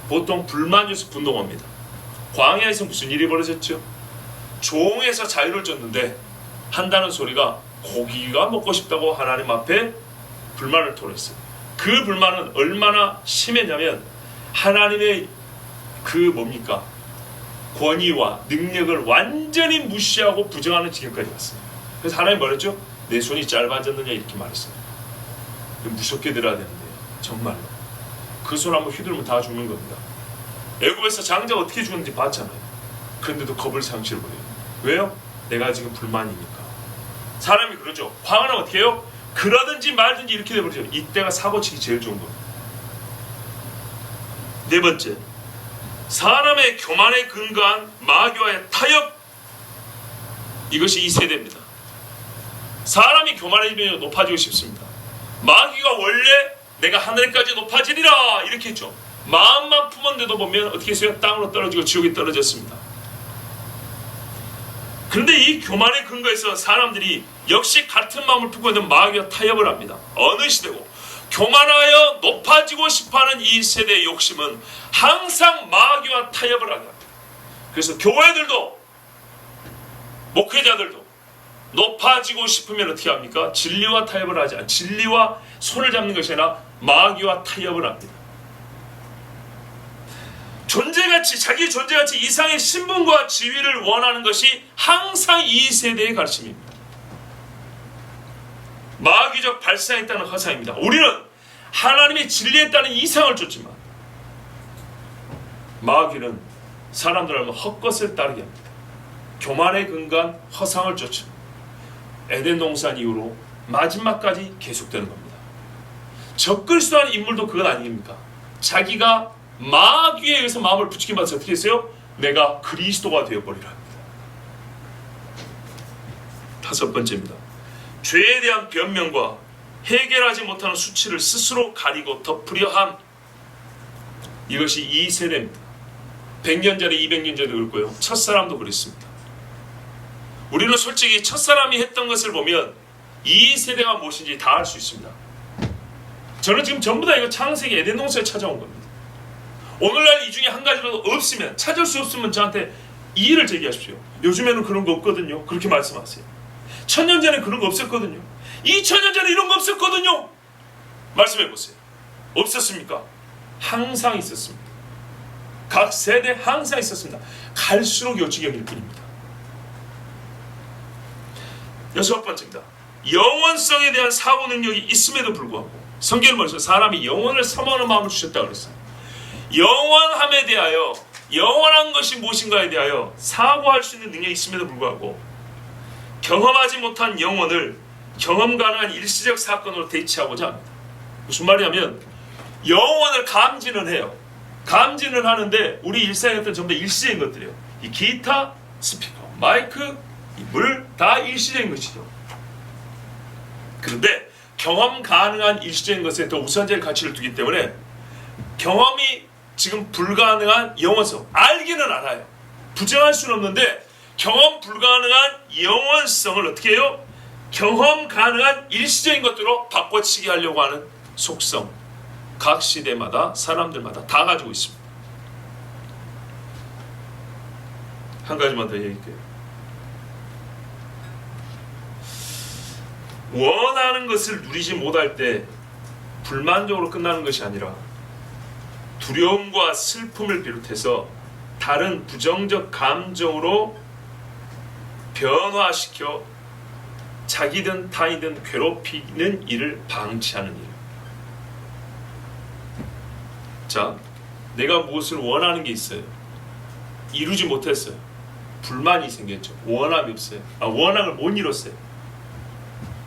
보통 불만에서 분노가 옵니다. 광야에서 무슨 일이 벌어졌죠? 종에서 자유를 줬는데 한다는 소리가 고기가 먹고 싶다고 하나님 앞에 불만을 토로했어요. 그 불만은 얼마나 심했냐면 하나님의 그 뭡니까? 권위와 능력을 완전히 무시하고 부정하는 지경까지 갔어요. 그래서 하나님 말했죠? 내 손이 짧아졌느냐 이렇게 말했어요. 무섭게 들어야 되는데요. 정말로. 그 손 한번 휘두르면 다 죽는 겁니다. 애굽에서 장자가 어떻게 죽는지 봤잖아요. 그런데도 겁을 상실해버려요. 왜요? 내가 지금 불만이니까. 사람이 그러죠. 황은 어떻게 해요? 그러든지 말든지 이렇게 돼버리죠. 이때가 사고치기 제일 좋은 겁니다. 네 번째, 사람의 교만에 근거한 마귀와의 타협. 이것이 이 세대입니다. 사람이 교만해지면 높아지고 싶습니다. 마귀가 원래 내가 하늘까지 높아지리라 이렇게 했죠. 마음만 품었는데도 보면 어떻게 했어요? 땅으로 떨어지고 지옥에 떨어졌습니다. 그런데 이 교만의 근거에서 사람들이 역시 같은 마음을 품고 있는 마귀와 타협을 합니다. 어느 시대고 교만하여 높아지고 싶어하는 이 세대의 욕심은 항상 마귀와 타협을 하게 합니다. 그래서 교회들도 목회자들도 높아지고 싶으면 어떻게 합니까? 진리와 타협을 하지 않아. 진리와 손을 잡는 것이 아니라 마귀와 타협을 합니다. 존재가치, 자기 존재가치 이상의 신분과 지위를 원하는 것이 항상 이 세대의 가르침입니다. 마귀적 발상에 따른 허상입니다. 우리는 하나님의 진리에 따른 이상을 쫓지만 마귀는 사람들을 헛것을 따르게 합니다. 교만에 근거한 허상을 쫓습니다. 에덴 동산 이후로 마지막까지 계속되는 겁니다. 적그리스도라는 인물도 그건 아닙니까? 자기가 마귀에 의해서 마음을 부추긴 받아서 어떻게 했어요? 내가 그리스도가 되어버리라 합니다. 다섯 번째입니다. 죄에 대한 변명과 해결하지 못하는 수치를 스스로 가리고 덮으려 함. 이것이 이 세대입니다. 100년 전에 200년 전에도 그랬고요. 첫사람도 그랬습니다. 우리는 솔직히 첫사람이 했던 것을 보면 이 세대가 무엇인지 다 알 수 있습니다. 저는 지금 전부 다 이거 창세기 에덴 동산에 찾아온 겁니다. 오늘날 이 중에 한 가지라도 없으면, 찾을 수 없으면 저한테 이의를 제기하십시오. 요즘에는 그런 거 없거든요. 그렇게 말씀하세요. 1000년 전에 그런 거 없었거든요. 2000년 전에 이런 거 없었거든요. 말씀해 보세요. 없었습니까? 항상 있었습니다. 각 세대 항상 있었습니다. 갈수록 요지경일 뿐입니다. 여섯 번째입니다. 영원성에 대한 사고 능력이 있음에도 불구하고 성경을 보면서 사람이 영원을 사모하는 마음을 주셨다고 그랬어요. 영원함에 대하여, 영원한 것이 무엇인가에 대하여 사고할 수 있는 능력이 있음에도 불구하고 경험하지 못한 영혼을 경험 가능한 일시적 사건으로 대체하고자 합니다. 무슨 말이냐면 영혼을 감지는 해요. 감지는 하는데 우리 일상에 어떤 전부 다 일시적인 것들이에요. 이 기타, 스피커, 마이크, 이 물 다 일시적인 것이죠. 그런데 경험 가능한 일시적인 것에 더 우선적인 가치를 두기 때문에 경험이 지금 불가능한 영원성, 알기는 알아요. 부정할 수는 없는데 경험 불가능한 영원성을 어떻게 해요? 경험 가능한 일시적인 것들로 바꿔치기 하려고 하는 속성, 각 시대마다 사람들마다 다 가지고 있습니다. 한 가지만 더 얘기할게요. 원하는 것을 누리지 못할 때 불만족으로 끝나는 것이 아니라 두려움과 슬픔을 비롯해서 다른 부정적 감정으로 변화시켜 자기든 타인든 괴롭히는 일을 방치하는 일. 자, 내가 무엇을 원하는 게 있어요. 이루지 못했어요. 불만이 생겼죠. 원함이 없어요. 원함을 못 이뤘어요.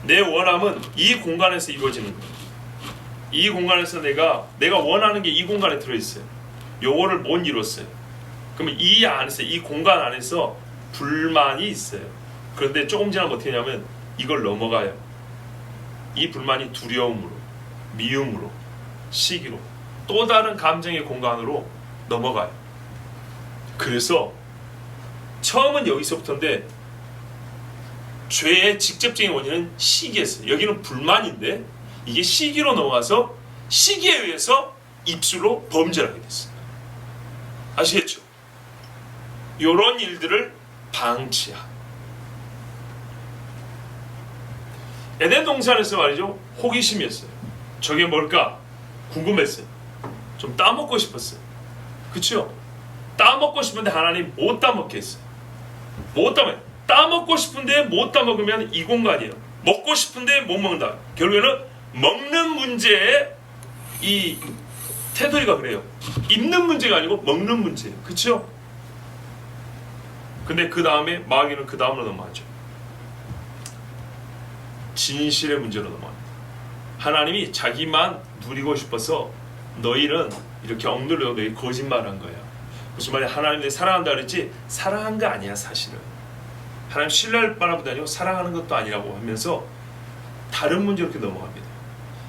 내 원함은 이 공간에서 이루어지는 거예요. 이 공간에서 내가 원하는 게 이 공간에 들어있어요. 요거를 못 이뤘어요. 그러면 이 안에서, 이 공간 안에서 불만이 있어요. 그런데 조금 지나면 어떻게 하냐면 이걸 넘어가요. 이 불만이 두려움으로, 미움으로, 시기로 또 다른 감정의 공간으로 넘어가요. 그래서 처음은 여기서부터인데 죄의 직접적인 원인은 시기였어요. 여기는 불만인데 이게 시기로 넘어가서 시기에 의해서 입술로 범죄를 하게 됐습니다. 아시겠죠? 이런 일들을 방치한 에덴 동산에서 말이죠, 호기심이었어요. 저게 뭘까 궁금했어요. 좀 따먹고 싶었어요. 그렇죠? 따먹고 싶은데 하나님 못 따먹게 했어요. 못 따먹고 싶은데 못 따먹으면 이 공간이에요. 먹고 싶은데 못 먹는다. 결국에는 먹는 문제에 이 테두리가 그래요. 입는 문제가 아니고 먹는 문제예요. 그렇죠? 근데 그 다음에 마귀는 그 다음으로 넘어가죠. 진실의 문제로 넘어갑니다. 하나님이 자기만 누리고 싶어서 너희는 이렇게 억눌려 너희 거짓말한 거야. 무슨 말이야? 하나님을 사랑한다 그랬지 사랑한 거 아니야 사실은. 하나님 신뢰할 만한 것도 아니고 사랑하는 것도 아니라고 하면서 다른 문제로 이렇게 넘어갑니다.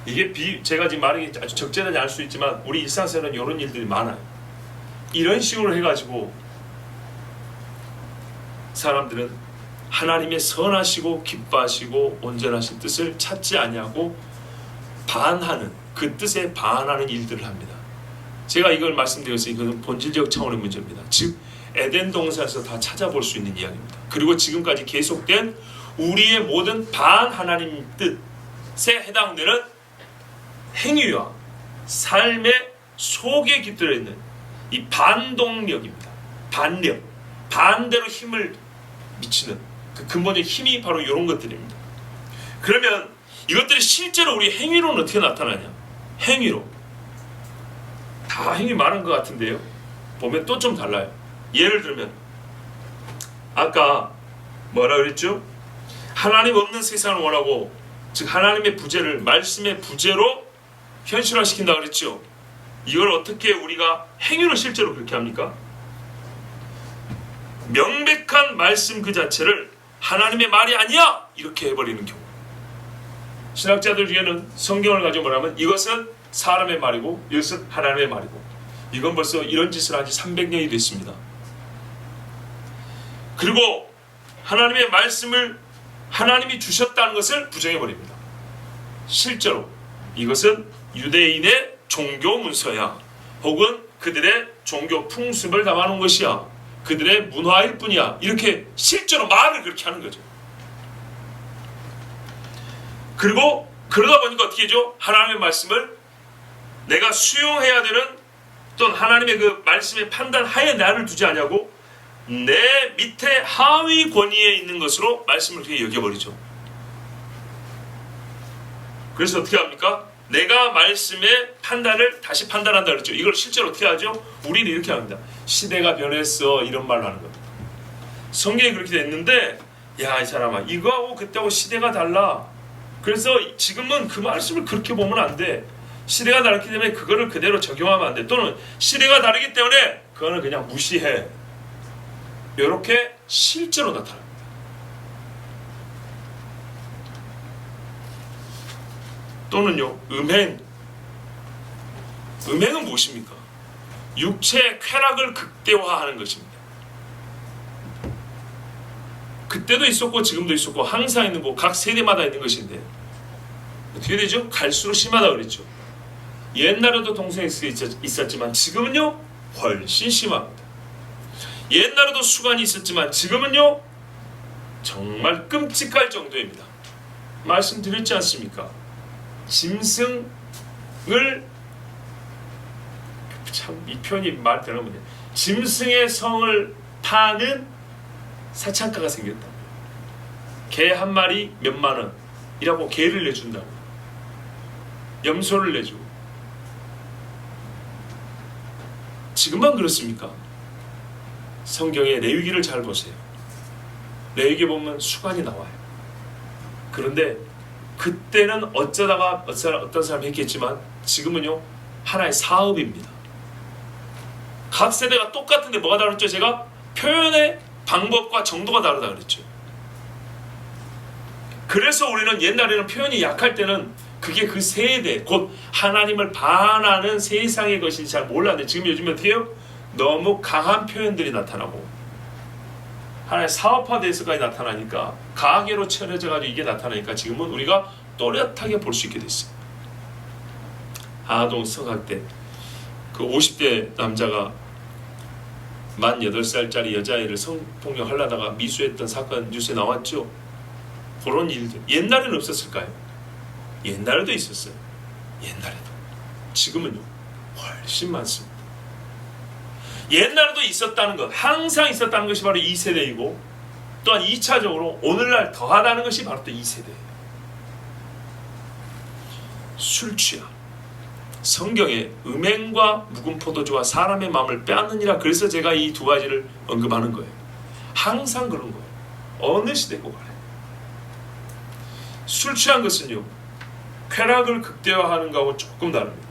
이게 제가 지금 말이 아주 적절하지 않을 수 있지만 우리 일상생활은 이런 일들이 많아요. 이런 식으로 해가지고 사람들은 하나님의 선하시고 기뻐하시고 온전하신 뜻을 찾지 아니하고 반하는, 그 뜻에 반하는 일들을 합니다. 제가 이걸 말씀드렸어요. 이것은 본질적 차원의 문제입니다. 즉 에덴 동산에서 다 찾아볼 수 있는 이야기입니다. 그리고 지금까지 계속된 우리의 모든 반하나님 뜻에 해당되는 행위와 삶의 속에 깃들어 있는 이 반동력입니다. 반력, 반대로 힘을 미치는 그 근본적 힘이 바로 이런 것들입니다. 그러면 이것들이 실제로 우리 행위로는 어떻게 나타나냐? 행위로 다 행위 많은 것 같은데요. 보면 또 좀 달라요. 예를 들면 아까 뭐라 그랬죠? 하나님 없는 세상을 원하고, 즉 하나님의 부재를 말씀의 부재로 현실화시킨다 그랬죠. 이걸 어떻게 우리가 행위로 실제로 그렇게 합니까? 명백한 말씀 그 자체를 하나님의 말이 아니야 이렇게 해버리는 경우. 신학자들 중에는 성경을 가지고 뭐라면 이것은 사람의 말이고 이것은 하나님의 말이고, 이건 벌써 이런 짓을 한 지 300년이 됐습니다. 그리고 하나님의 말씀을 하나님이 주셨다는 것을 부정해버립니다. 실제로 이것은 유대인의 종교 문서야, 혹은 그들의 종교 풍습을 담아놓은 것이야, 그들의 문화일 뿐이야, 이렇게 실제로 말을 그렇게 하는 거죠. 그리고 그러다 보니까 어떻게 하죠? 하나님의 말씀을 내가 수용해야 되는 또는 하나님의 그 말씀의 판단 하에 나를 두지 않냐고 내 밑에 하위 권위에 있는 것으로 말씀을 그렇게 여겨버리죠. 그래서 어떻게 합니까? 내가 말씀의 판단을 다시 판단한다 그랬죠. 이걸 실제로 어떻게 하죠? 우리는 이렇게 합니다. 시대가 변했어, 이런 말을 하는 겁니다. 성경이 그렇게 됐는데 야, 이 사람아, 이거하고 그때하고 시대가 달라. 그래서 지금은 그 말씀을 그렇게 보면 안 돼. 시대가 다르기 때문에 그거를 그대로 적용하면 안 돼. 또는 시대가 다르기 때문에 그거는 그냥 무시해. 이렇게 실제로 나타납니다. 또는요, 음행은 무엇입니까? 육체의 쾌락을 극대화하는 것입니다. 그때도 있었고 지금도 있었고 항상 있는 거, 각 세대마다 있는 것인데 어떻게 되죠? 갈수록 심하다 그랬죠. 옛날에도 동성애 있었지만 지금은요 훨씬 심합니다. 옛날에도 수간이 있었지만 지금은요 정말 끔찍할 정도입니다. 말씀드렸지 않습니까? 짐승을, 참 이 표현이 말 되는 건데, 짐승의 성을 파는 사창가가 생겼다. 개 한 마리 몇만 원이라고 개를 내준다고, 염소를 내주고. 지금만 그렇습니까? 성경의 레위기를 잘 보세요. 레위기 보면 수간이 나와요. 그런데 그때는 어쩌다가 어떤 사람이 했겠지만 지금은요 하나의 사업입니다. 각 세대가 똑같은데 뭐가 다르죠? 제가 표현의 방법과 정도가 다르다 그랬죠. 그래서 우리는 옛날에는 표현이 약할 때는 그게 그 세대, 곧 하나님을 반하는 세상의 것인지 잘 몰랐는데 지금 요즘 어떻게 해요? 너무 강한 표현들이 나타나고 하나의 사업화돼서까지 나타나니까, 가계로 채워져가지고 이게 나타나니까 지금은 우리가 또렷하게 볼 수 있게 됐어요. 아동 성학 때 그 50대 남자가 만 8살짜리 여자아이를 성폭력 하려다가 미수했던 사건 뉴스에 나왔죠. 그런 일들 옛날에는 없었을까요? 옛날에도 있었어요. 옛날에도. 지금은요 훨씬 많습니다. 옛날에도 있었다는 것, 항상 있었다는 것이 바로 2세대이고 또한 2차적으로 오늘날 더하다는 것이 바로 또 2세대예요. 술 취함. 성경에 음행과 묵은 포도주와 사람의 마음을 빼앗느니라. 그래서 제가 이 두 가지를 언급하는 거예요. 항상 그런 거예요. 어느 시대고 간에. 술 취한 것은요 쾌락을 극대화하는 것하고 조금 다릅니다.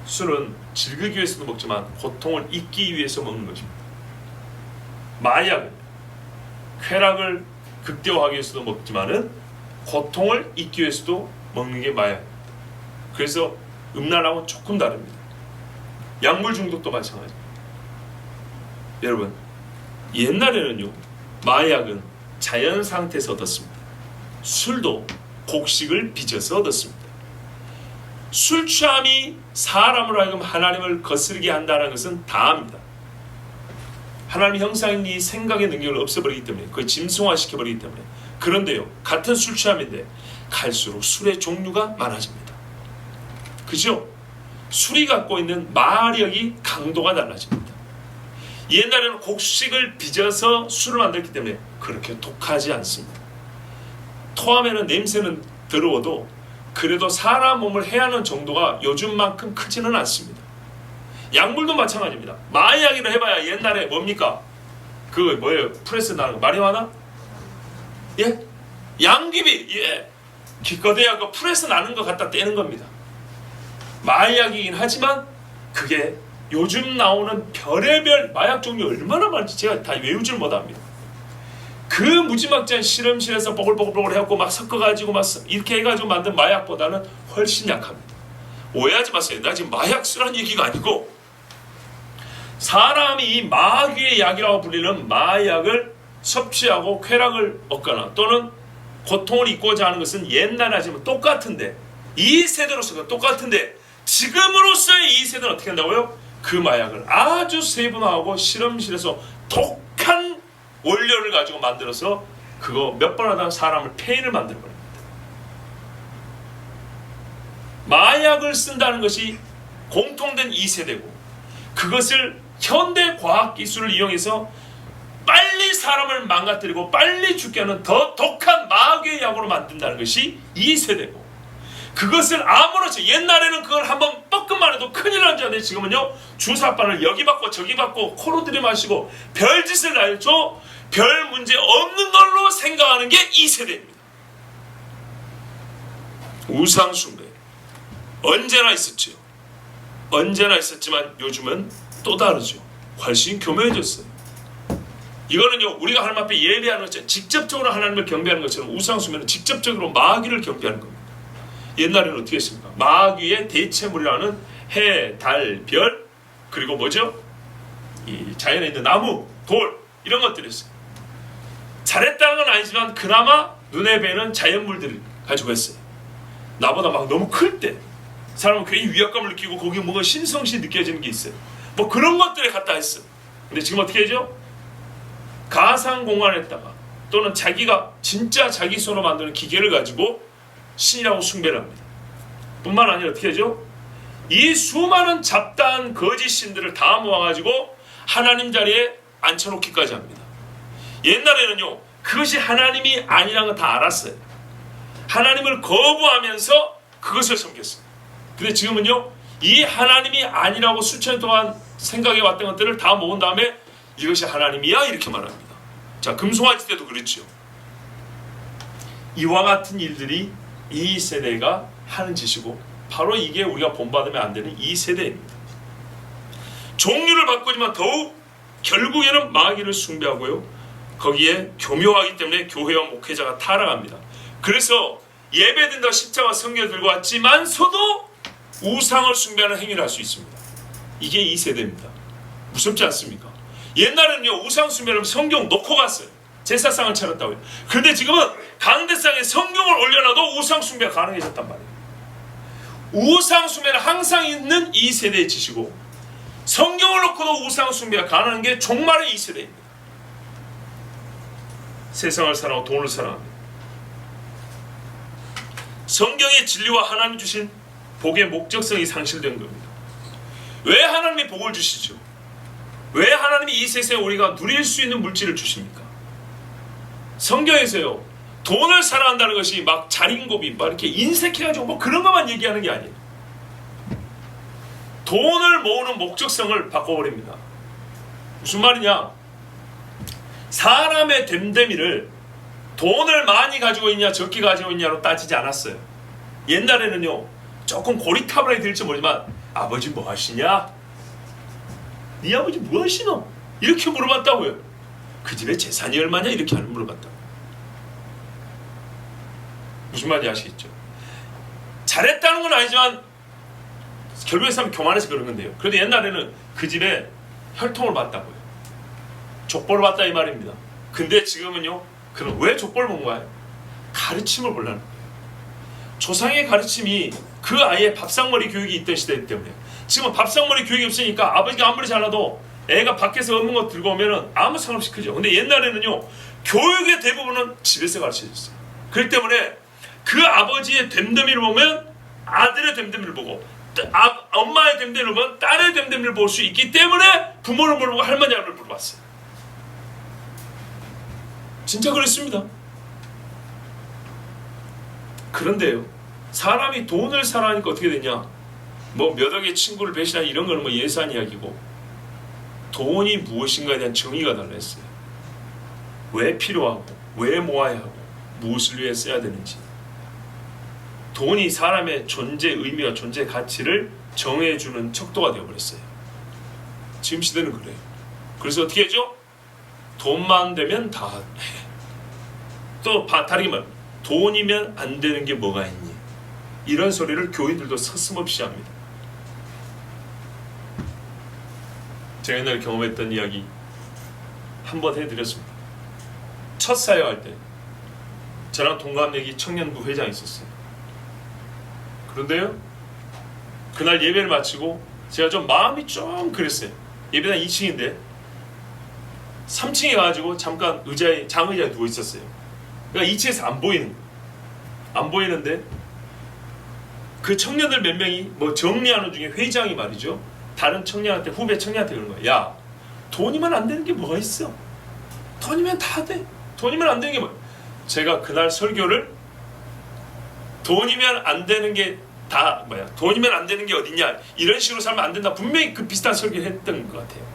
술은 즐기기 위해서도 먹지만 고통을 잊기 위해서 먹는 것입니다. 마약은 쾌락을 극대화하기 위해서도 먹지만은 고통을 잊기 위해서도 먹는 게 마약입니다. 그래서 음란하고 조금 다릅니다. 약물 중독도 마찬가지입니다. 여러분 옛날에는요 마약은 자연 상태에서 얻었습니다. 술도 곡식을 빚어서 얻었습니다. 술 취함이 사람으로 하여금 하나님을 거스르게 한다는 것은 다합니다. 하나님의 형상이 생각의 능력을 없애버리기 때문에 그걸 짐승화시켜버리기 때문에. 그런데요 같은 술 취함인데 갈수록 술의 종류가 많아집니다. 그죠? 술이 갖고 있는 마력이 강도가 달라집니다. 옛날에는 곡식을 빚어서 술을 만들기 때문에 그렇게 독하지 않습니다. 토하면 냄새는 더러워도 그래도 사람 몸을 해하는 정도가 요즘만큼 크지는 않습니다. 약물도 마찬가지입니다. 마약이라 해봐야 옛날에 뭡니까? 그 뭐예요? 프레스 나는 거 마리화나? 예? 양귀비. 예. 기껏해야 그 프레스 나는 거 갖다 떼는 겁니다. 마약이긴 하지만 그게 요즘 나오는 별의별 마약 종류 얼마나 많은지 제가 다 외우질 못합니다. 그 무지막지한 실험실에서 뽀글뽀글 해갖고 막 섞어가지고 막 이렇게 해가지고 만든 마약보다는 훨씬 약합니다. 오해하지 마세요. 나 지금 마약 쓰라는 얘기가 아니고 사람이 이 마귀의 약이라고 불리는 마약을 섭취하고 쾌락을 얻거나 또는 고통을 잊고자 하는 것은 옛날에 하지만 똑같은데 이 세대로서는 똑같은데 지금으로서의 이 세대는 어떻게 한다고요? 그 마약을 아주 세분화하고 실험실에서 독한 원료를 가지고 만들어서 그거 몇 번 하다가 사람을 폐인을 만들어버립니다. 마약을 쓴다는 것이 공통된 2세대고 그것을 현대 과학기술을 이용해서 빨리 사람을 망가뜨리고 빨리 죽게 하는 더 독한 마귀의 약으로 만든다는 것이 2세대고 그것을 아무렇지 옛날에는 그걸 한번 뻐끔만 해도 큰일 난 줄 알았는데 지금은요 주사바늘 여기 받고 저기 받고 코로 들이마시고 별짓을 알죠. 별 문제 없는 걸로 생각하는 게 2세대입니다. 우상숭배 언제나 있었죠. 언제나 있었지만 요즘은 또 다르죠. 훨씬 교묘해졌어요. 이거는요 우리가 하나님 앞에 예배하는 것처럼 직접적으로 하나님을 경배하는 것처럼 우상숭배는 직접적으로 마귀를 경배하는 겁니다. 옛날에는 어떻게 했습니까? 마귀의 대체물이라는 해, 달, 별 그리고 뭐죠? 이 자연에 있는 나무, 돌 이런 것들이었어요. 잘했다는 건 아니지만 그나마 눈에 뵈는 자연물들을 가지고 했어요. 나보다 막 너무 클 때 사람은 괜히 위압감을 느끼고 거기에 뭔가 신성시 느껴지는 게 있어요. 뭐 그런 것들에 갖다 했어. 근데 지금 어떻게 하죠? 가상공간에다가 또는 자기가 진짜 자기 손으로 만드는 기계를 가지고 신이라고 숭배를 합니다. 뿐만 아니라 어떻게 하죠? 이 수많은 잡다한 거짓 신들을 다 모아가지고 하나님 자리에 앉혀놓기까지 합니다. 옛날에는요 그것이 하나님이 아니라는 건 다 알았어요. 하나님을 거부하면서 그것을 섬겼어요. 근데 지금은요 이 하나님이 아니라고 수천 년 동안 생각해 왔던 것들을 다 모은 다음에 이것이 하나님이야 이렇게 말합니다. 자 금송아지 때도 그렇죠. 이와 같은 일들이 이 세대가 하는 짓이고 바로 이게 우리가 본받으면 안 되는 이 세대입니다. 종류를 바꾸지만 더욱 결국에는 마귀를 숭배하고요. 거기에 교묘하기 때문에 교회와 목회자가 타락합니다. 그래서 예배드린다 십자가 성경을 들고 왔지만서도 우상을 숭배하는 행위를 할 수 있습니다. 이게 이 세대입니다. 무섭지 않습니까? 옛날에는요 우상 숭배를 성경 놓고 갔어요. 제사상을 차렸다고요. 그런데 지금은 강대상에 성경을 올려놔도 우상 숭배가 가능해졌단 말이에요. 우상숭배는 항상 있는 이 세대의 짓이고, 성경을 놓고도 우상숭배가 가능한 게 종말의 이 세대입니다. 세상을 사랑하고 돈을 사랑합니다. 성경의 진리와 하나님 주신 복의 목적성이 상실된 겁니다. 왜 하나님이 복을 주시죠? 왜 하나님이 이 세상에 우리가 누릴 수 있는 물질을 주십니까? 성경에서요, 돈을 사랑한다는 것이 막 자린고비, 막 이렇게 인색해가지고 뭐 그런 것만 얘기하는 게 아니에요. 돈을 모으는 목적성을 바꿔버립니다. 무슨 말이냐? 사람의 됨됨이를 돈을 많이 가지고 있냐 적게 가지고 있냐로 따지지 않았어요. 옛날에는요, 조금 고리타분하게 들릴지 모르지만 아버지 뭐 하시냐? 네 아버지 뭐 하시노? 이렇게 물어봤다고요. 그 집에 재산이 얼마냐? 이렇게 물어봤다. 무슨 말인지 아시겠죠? 잘했다는 건 아니지만 결국에 사람 교만해서 그런 건데요. 그런데 옛날에는 그 집에 혈통을 봤다고요. 족보를 봤다 이 말입니다. 근데 지금은요, 그럼 왜 족보를 본 거예요? 가르침을 보려는 거예요. 조상의 가르침이 그 아이의 밥상머리 교육이 있던 시대이기 때문에. 지금은 밥상머리 교육이 없으니까 아버지가 아무리 잘나도 애가 밖에서 얻는 거 들고 오면은 아무 상관없이 크죠. 근데 옛날에는요, 교육의 대부분은 집에서 가르쳐줬어요. 그렇기 때문에 그 아버지의 됨됨이를 보면 아들의 됨됨이를 보고, 엄마의 됨됨이를 보면 딸의 됨됨이를 볼 수 있기 때문에 부모를 물어보고 할머니 할머니를 물어봤어요. 진짜 그랬습니다. 그런데요, 사람이 돈을 사랑하니까 어떻게 되냐? 뭐 몇 억의 친구를 배신하는 이런 거는 뭐 예산 이야기고, 돈이 무엇인가에 대한 정의가 달라졌어요. 왜 필요하고, 왜 모아야 하고, 무엇을 위해 써야 되는지. 돈이 사람의 존재 의미와 존재 가치를 정해주는 척도가 되어버렸어요. 지금 시대는 그래요. 그래서 어떻게 하죠? 돈만 되면 다 해. 또 다르게 말하면 돈이면 안 되는 게 뭐가 있니? 이런 소리를 교인들도 서슴없이 합니다. 제가 옛날에 경험했던 이야기 한번 해드렸습니다. 첫 사역할 때 저랑 동갑내기 청년부 회장이 있었어요. 그런데요, 그날 예배를 마치고 제가 좀 마음이 좀 그랬어요. 예배당 2층인데 3층에 가가지고 잠깐 장의자에 누워 있었어요. 그러니까 2층에서 안 보이는데 그 청년들 몇 명이 뭐 정리하는 중에 회장이 말이죠, 다른 청년한테, 후배 청년한테 그러는 거야. 야, 돈이면 안 되는 게 뭐가 있어? 돈이면 다 돼. 돈이면 안 되는 게 뭐야? 제가 그날 설교를 돈이면 안 되는 게 다 뭐야? 돈이면 안 되는 게 어딨냐? 이런 식으로 살면 안 된다. 분명히 그 비슷한 설교를 했던 것 같아요.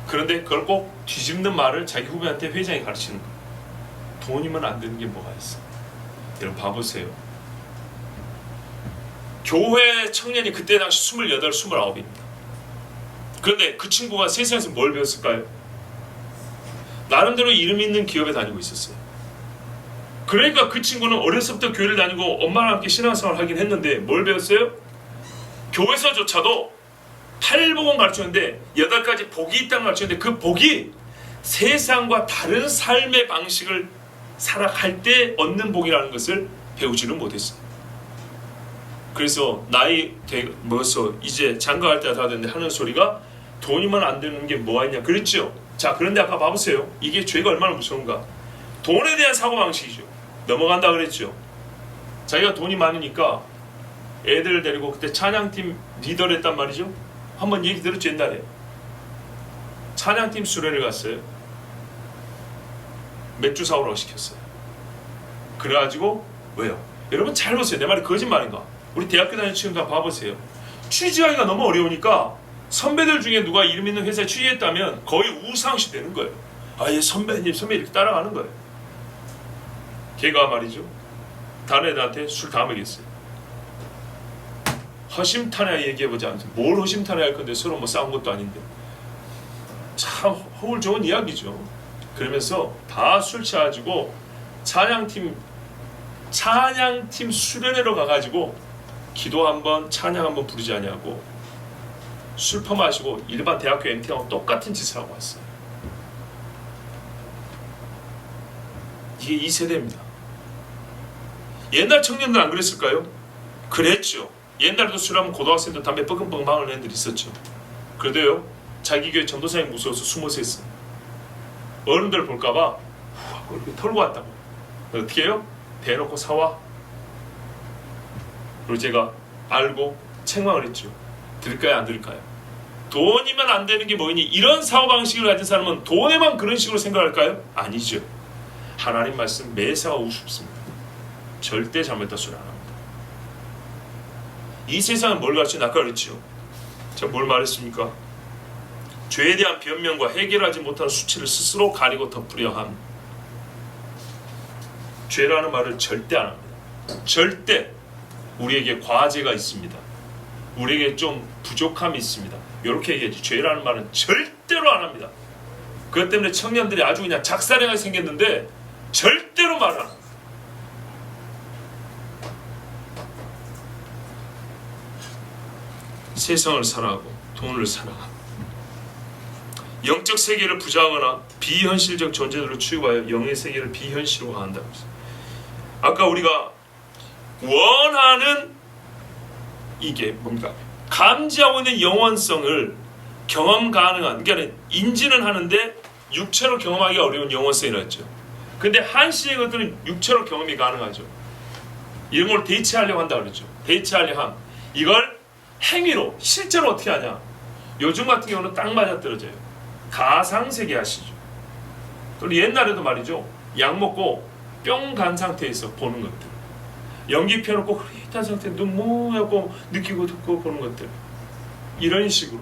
그런데 그걸 꼭 뒤집는 말을 자기 후배한테 회장이 가르치는 거예요. 돈이면 안 되는 게 뭐가 있어? 여러분 봐보세요. 교회 청년이 그때 당시 28, 29입니다. 그런데 그 친구가 세상에서 뭘 배웠을까요? 나름대로 이름 있는 기업에 다니고 있었어요. 그러니까 그 친구는 어렸을 때부터 교회를 다니고 엄마랑 함께 신앙생활을 하긴 했는데 뭘 배웠어요? 교회에서조차도 8복은 가르쳤는데 8가지 복이 있다는 걸 가르쳤는데 그 복이 세상과 다른 삶의 방식을 살아갈 때 얻는 복이라는 것을 배우지는 못했어요. 그래서 나이 먹어서 이제 장가갈 때가 다 됐는데 하는 소리가 돈이면 안 되는 게 뭐가 있냐 그랬죠. 자, 그런데 아까 봐보세요. 이게 죄가 얼마나 무서운가. 돈에 대한 사고방식이죠. 넘어간다 그랬죠. 자기가 돈이 많으니까 애들을 데리고 그때 찬양팀 리더를 했단 말이죠. 한번 얘기 들었죠, 옛날에. 찬양팀 수련을 갔어요. 맥주 사오라고 시켰어요. 그래가지고 왜요? 여러분 잘 보세요. 내 말이 거짓말인가? 우리 대학교 다니는 친구가 봐보세요. 취직하기가 너무 어려우니까 선배들 중에 누가 이름 있는 회사에 취직했다면 거의 우상시 되는 거예요. 아, 얘 선배님 이렇게 따라가는 거예요. 걔가 말이죠, 다른 애들한테 술 다 먹였어요. 허심탄회 얘기해보자. 뭘 허심탄회 할 건데 서로 뭐 싸운 것도 아닌데. 참 허울 좋은 이야기죠. 그러면서 다 술 취해가지고 찬양팀 수련회로 가가지고 기도 한번 찬양 한번 부르지 않냐고 술 퍼마시고 일반 대학교 MT하고 똑같은 짓을 하고 왔어요. 이게 이 세대입니다. 옛날 청년들 안 그랬을까요? 그랬죠. 옛날에도 술하면 고등학생도 담배 뻐끔뻐끔 막는 애들이 있었죠. 그래도요 자기 교회 전도사님 무서워서 숨어서 했어. 어른들 볼까봐 이렇게 털고 왔다고. 어떻게 해요? 대놓고 사와. 그리고 제가 알고 책망을 했죠. 들을까요 안 들을까요? 돈이면 안 되는 게 뭐니? 이런 사고방식을 가진 사람은 돈에만 그런 식으로 생각할까요? 아니죠. 하나님 말씀 매사가 우습습니다. 절대 잘못했다 소리 안 합니다. 이 세상은 뭘 가르치나 아까 그랬죠. 제가 뭘 말했습니까? 죄에 대한 변명과 해결하지 못하는 수치를 스스로 가리고 덮으려 함. 죄라는 말을 절대 안 합니다. 절대 우리에게 과제가 있습니다. 우리에게 좀 부족함이 있습니다. 이렇게 얘기하지. 죄라는 말은 절대로 안 합니다. 그것 때문에 청년들이 아주 그냥 작사량하게 생겼는데 절대로 말 안 합니다. 세상을 사랑하고 돈을 사랑하고 영적 세계를 부정하거나 비현실적 존재들을 취급하여 영의 세계를 비현실화한다고 했어요. 아까 우리가 원하는 이게 뭡니까? 감지하고 있는 영원성을 경험 가능한, 그러니까 인지는 하는데 육체로 경험하기 어려운 영원성이라고 했죠. 근데 한시의 것들은 육체로 경험이 가능하죠. 이런 걸 대체하려고 한다고 그랬죠. 대체하려고 함. 이걸 행위로 실제로 어떻게 하냐? 요즘 같은 경우는 딱 맞아떨어져요. 가상세계 아시죠? 또 옛날에도 말이죠. 약 먹고 뿅 간 상태에서 보는 것들, 연기 펴놓고 흐릿한 상태에 눈 모여고 느끼고 듣고 보는 것들, 이런 식으로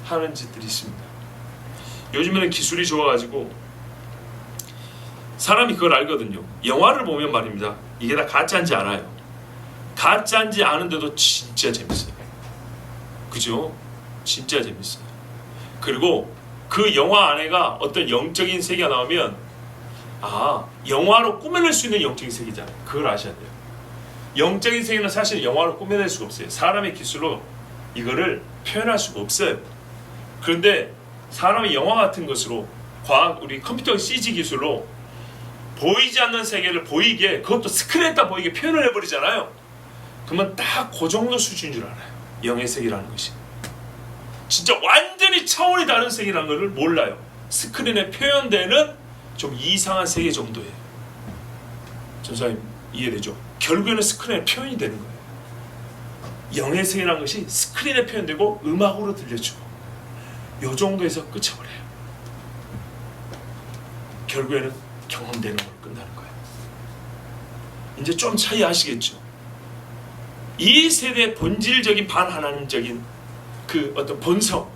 하는 짓들이 있습니다. 요즘에는 기술이 좋아가지고 사람이 그걸 알거든요. 영화를 보면 말입니다. 이게 다 가짜인지 알아요. 가짜인지 아는데도 진짜 재밌어요. 그죠? 진짜 재밌어요. 그리고 그 영화 안에가 어떤 영적인 세계가 나오면 영화로 꾸며낼 수 있는 영적인 세계잖아요. 그걸 아셔야 돼요. 영적인 세계는 사실 영화로 꾸며낼 수가 없어요. 사람의 기술로 이거를 표현할 수가 없어요. 그런데 사람의 영화 같은 것으로 우리 컴퓨터 CG 기술로 보이지 않는 세계를 보이게, 그것도 스크린에다 보이게 표현을 해버리잖아요. 그러면 딱 그 정도 수준인 줄 알아요. 영의 세계라는 것이. 진짜 완전히 차원이 다른 세계라는 것을 몰라요. 스크린에 표현되는 좀 이상한 세계 정도예요. 전사님 이해되죠? 결국에는 스크린에 표현이 되는 거예요. 영의 세계라는 것이 스크린에 표현되고 음악으로 들려주고 요 정도에서 끝쳐버려요. 결국에는 경험되는 걸로 끝나는 거예요. 이제 좀 차이 아시겠죠? 이 세대의 본질적인 반하나님적인 그 어떤 본성,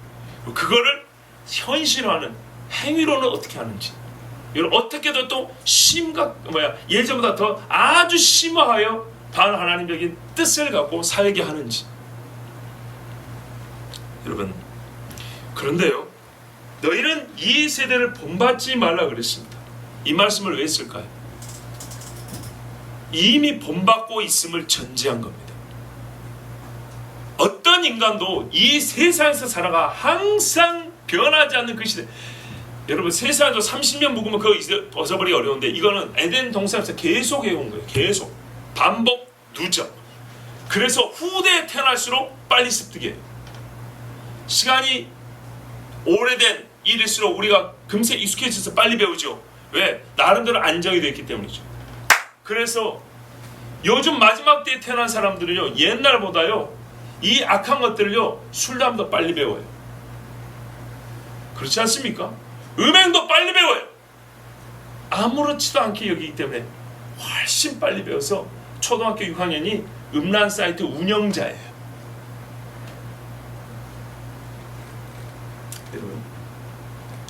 그거를 현실화하는 행위로는 어떻게 하는지, 이걸 어떻게 또 예전보다 더 아주 심화하여 반하나님적인 뜻을 갖고 살게 하는지. 여러분, 그런데요, 너희는 이 세대를 본받지 말라 그랬습니다. 이 말씀을 왜 했을까요? 이미 본받고 있음을 전제한 겁니다. 어떤 인간도 이 세상에서 살아가 항상 변하지 않는 그 시대. 여러분, 세상에서 30년 묵으면 그거 벗어버리기 어려운데, 이거는 에덴 동산에서 계속 해온 거예요. 계속 반복 누적. 그래서 후대에 태어날수록 빨리 습득해요. 시간이 오래된 일일수록 우리가 금세 익숙해져서 빨리 배우죠. 왜? 나름대로 안정이 되어 있기 때문이죠. 그래서 요즘 마지막 때에 태어난 사람들은요, 옛날보다요 이 악한 것들을요 술담도 빨리 배워요. 그렇지 않습니까? 음행도 빨리 배워요. 아무렇지도 않게 여기기 때문에 훨씬 빨리 배워서 초등학교 6학년이 음란 사이트 운영자예요. 여러분,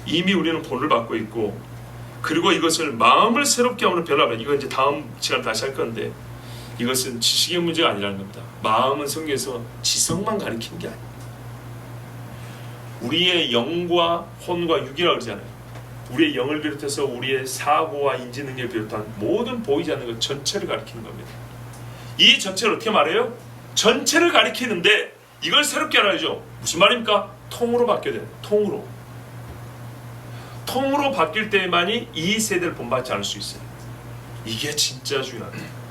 이미 우리는 본을 받고 있고, 그리고 이것을 마음을 새롭게 하는 변화를, 이건 이제 다음 시간에 다시 할 건데, 이것은 지식의 문제가 아니라는 겁니다. 마음은 성경에서 지성만 가리키는 게 아닙니다. 우리의 영과 혼과 육이라고 그러잖아요. 우리의 영을 비롯해서 우리의 사고와 인지 능력을 비롯한 모든 보이지 않는 것 전체를 가리키는 겁니다. 이 전체를 어떻게 말해요? 전체를 가리키는데 이걸 새롭게 알아야죠. 무슨 말입니까? 통으로 바뀌어야 돼요. 통으로 바뀔 때만이 이 세대를 본받지 않을 수 있어요. 이게 진짜 중요합니다.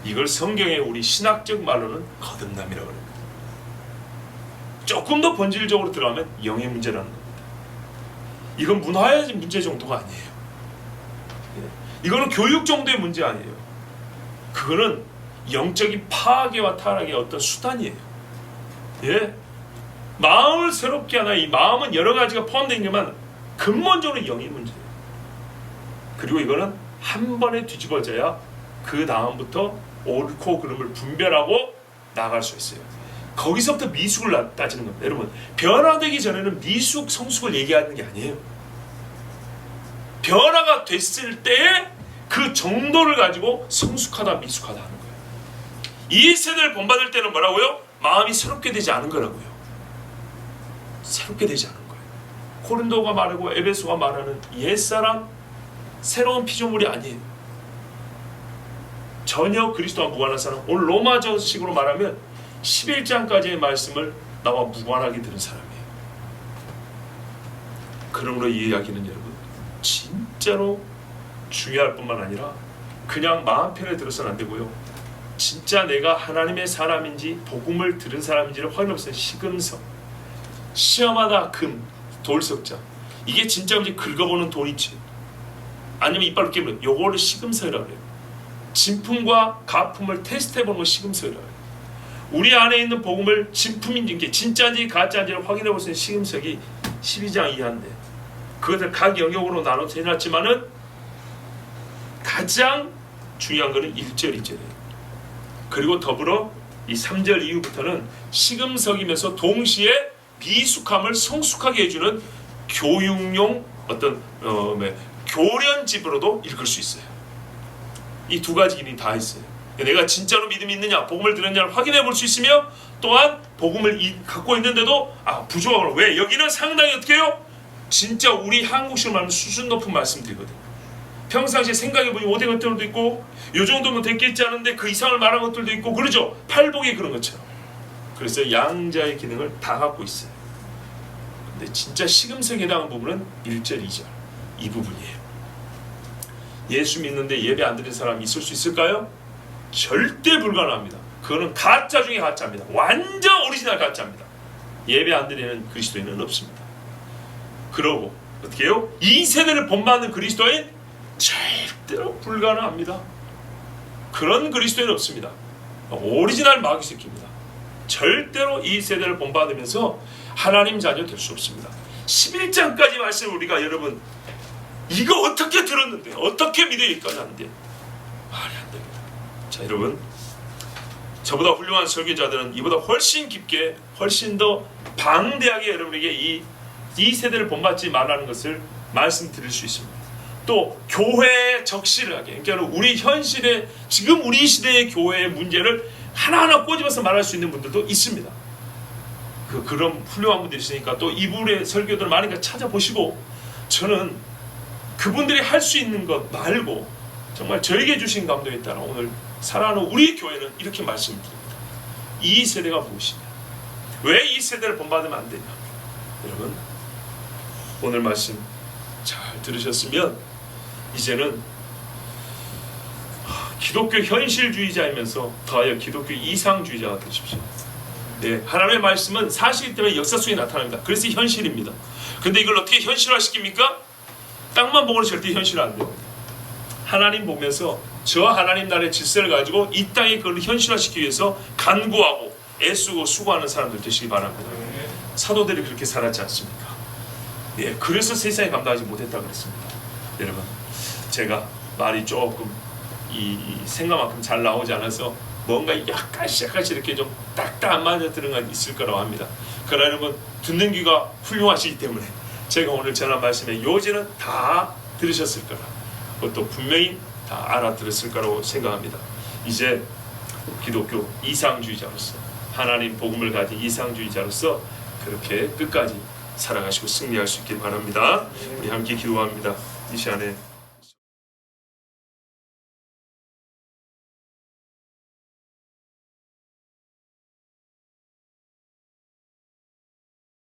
이걸 성경의 우리 신학적 말로는 거듭남이라고 합니다. 조금 더 본질적으로 들어가면 영의 문제라는 겁니다. 이건 문화의 문제 정도가 아니에요. 이거는 교육 정도의 문제 아니에요. 그거는 영적인 파괴와 타락의 어떤 수단이에요. 예? 마음을 새롭게 하나, 이 마음은 여러 가지가 포함되어 있지만 근본적으로 영의 문제예요. 그리고 이거는 한 번에 뒤집어져야 그 다음부터 옳고 그름을 분별하고 나갈 수 있어요. 거기서부터 미숙을 따지는 겁니다. 여러분, 변화되기 전에는 미숙, 성숙을 얘기하는 게 아니에요. 변화가 됐을 때의 그 정도를 가지고 성숙하다, 미숙하다 하는 거예요. 이 세대를 본받을 때는 뭐라고요? 마음이 새롭게 되지 않은 거라고요. 새롭게 되지 않은 거예요. 고린도가 말하고 에베소가 말하는 옛사람, 새로운 피조물이 아니에요. 전혀 그리스도와 무관한 사람. 오늘 로마서식으로 말하면 11장까지의 말씀을 나와 무관하게 들은 사람이에요. 그러므로 이 이야기는 여러분 진짜로 중요할 뿐만 아니라 그냥 마음 편에 들어서는 안 되고요. 진짜 내가 하나님의 사람인지 복음을 들은 사람인지를 확인해보세요. 시금석, 시험하다 금, 돌석자. 이게 진짜인지 긁어보는 돌이지. 아니면 이빨로 깨물어. 요거를 시금석이라고 해요. 진품과 가품을 테스트해보는 거 시금석이라고 해요. 우리 안에 있는 복음을 진품인지 진짜인지 가짜인지를 확인해볼 수 있는 시금석이 12장 이하인데 그것을 각 영역으로 나눠서 해놨지만은 가장 중요한 것은 1절, 2절이에요. 그리고 더불어 이 3절 이후부터는 시금석이면서 동시에 미숙함을 성숙하게 해주는 교육용 어떤 교련집으로도 읽을 수 있어요. 이 두 가지 기능이 다 있어요. 내가 진짜로 믿음이 있느냐, 복음을 들었냐를 확인해 볼 수 있으며 또한 복음을 갖고 있는데도 부족하구나. 왜? 여기는 상당히 어떻게 해요? 진짜 우리 한국식으로 말하면 수준 높은 말씀들이거든요. 평상시에 생각해보니 오대 것들도 있고 요 정도면 됐겠지 않은데 그 이상을 말한 것들도 있고 그러죠. 팔복이 그런 것처럼. 그래서 양자의 기능을 다 갖고 있어요. 근데 진짜 시금석에 해당하는 부분은 1절, 2절 이 부분이에요. 예수 믿는데 예배 안 드리는 사람이 있을 수 있을까요? 절대 불가능합니다. 그거는 가짜 중에 가짜입니다. 완전 오리지널 가짜입니다. 예배 안 드리는 그리스도인은 없습니다. 그러고 어떻게 해요? 이 세대를 본받는 그리스도인 절대로 불가능합니다. 그런 그리스도인 없습니다. 오리지널 마귀 새끼입니다. 절대로 이 세대를 본받으면서 하나님 자녀 될 수 없습니다. 11장까지 말씀을 우리가 여러분 이거 어떻게 들었는데 어떻게 믿으기까지 하는데 말이 안 됩니다. 자 여러분, 저보다 훌륭한 설교자들은 이보다 훨씬 깊게 훨씬 더 방대하게 여러분에게 이 세대를 본받지 말라는 것을 말씀드릴 수 있습니다. 또 교회에 적시를 하게, 그러니까 우리 현실의 지금 우리 시대의 교회의 문제를 하나하나 꼬집어서 말할 수 있는 분들도 있습니다. 그런 훌륭한 분들이 있으니까 또 이분의 설교들을 많이 찾아보시고, 저는 그분들이 할 수 있는 것 말고 정말 저에게 주신 감동에 따라 오늘 사랑하는 우리 교회는 이렇게 말씀드립니다. 이 세대가 무엇이냐? 왜 이 세대를 본받으면 안 되냐? 여러분, 오늘 말씀 잘 들으셨으면 이제는 기독교 현실주의자이면서 더하여 기독교 이상주의자가 되십시오. 네, 하나님의 말씀은 사실 때문에 역사 속에 나타납니다. 그래서 현실입니다. 근데 이걸 어떻게 현실화시킵니까? 땅만 보고는 절대 현실화 안 돼요. 하나님 보면서 저 하나님 나라의 질서를 가지고 이 땅에 그걸 현실화시키기 위해서 간구하고 애쓰고 수고하는 사람들 되시기 바랍니다. 사도들이 그렇게 살았지 않습니까? 예, 그래서 세상에 감당하지 못했다고 그랬습니다. 여러분, 제가 말이 조금 이 생각만큼 잘 나오지 않아서 뭔가 약간씩 이렇게 좀 딱딱 안 맞아 들은 건 있을 거라고 합니다. 그러나 여러분, 듣는 귀가 훌륭하시기 때문에 제가 오늘 전한 말씀의 요지는 다 들으셨을 거라, 그것도 분명히 다 알아들었을 거라고 생각합니다. 이제 기독교 이상주의자로서, 하나님 복음을 가진 이상주의자로서 그렇게 끝까지 살아가시고 승리할 수 있길 바랍니다. 우리 함께 기도합니다. 이 시간에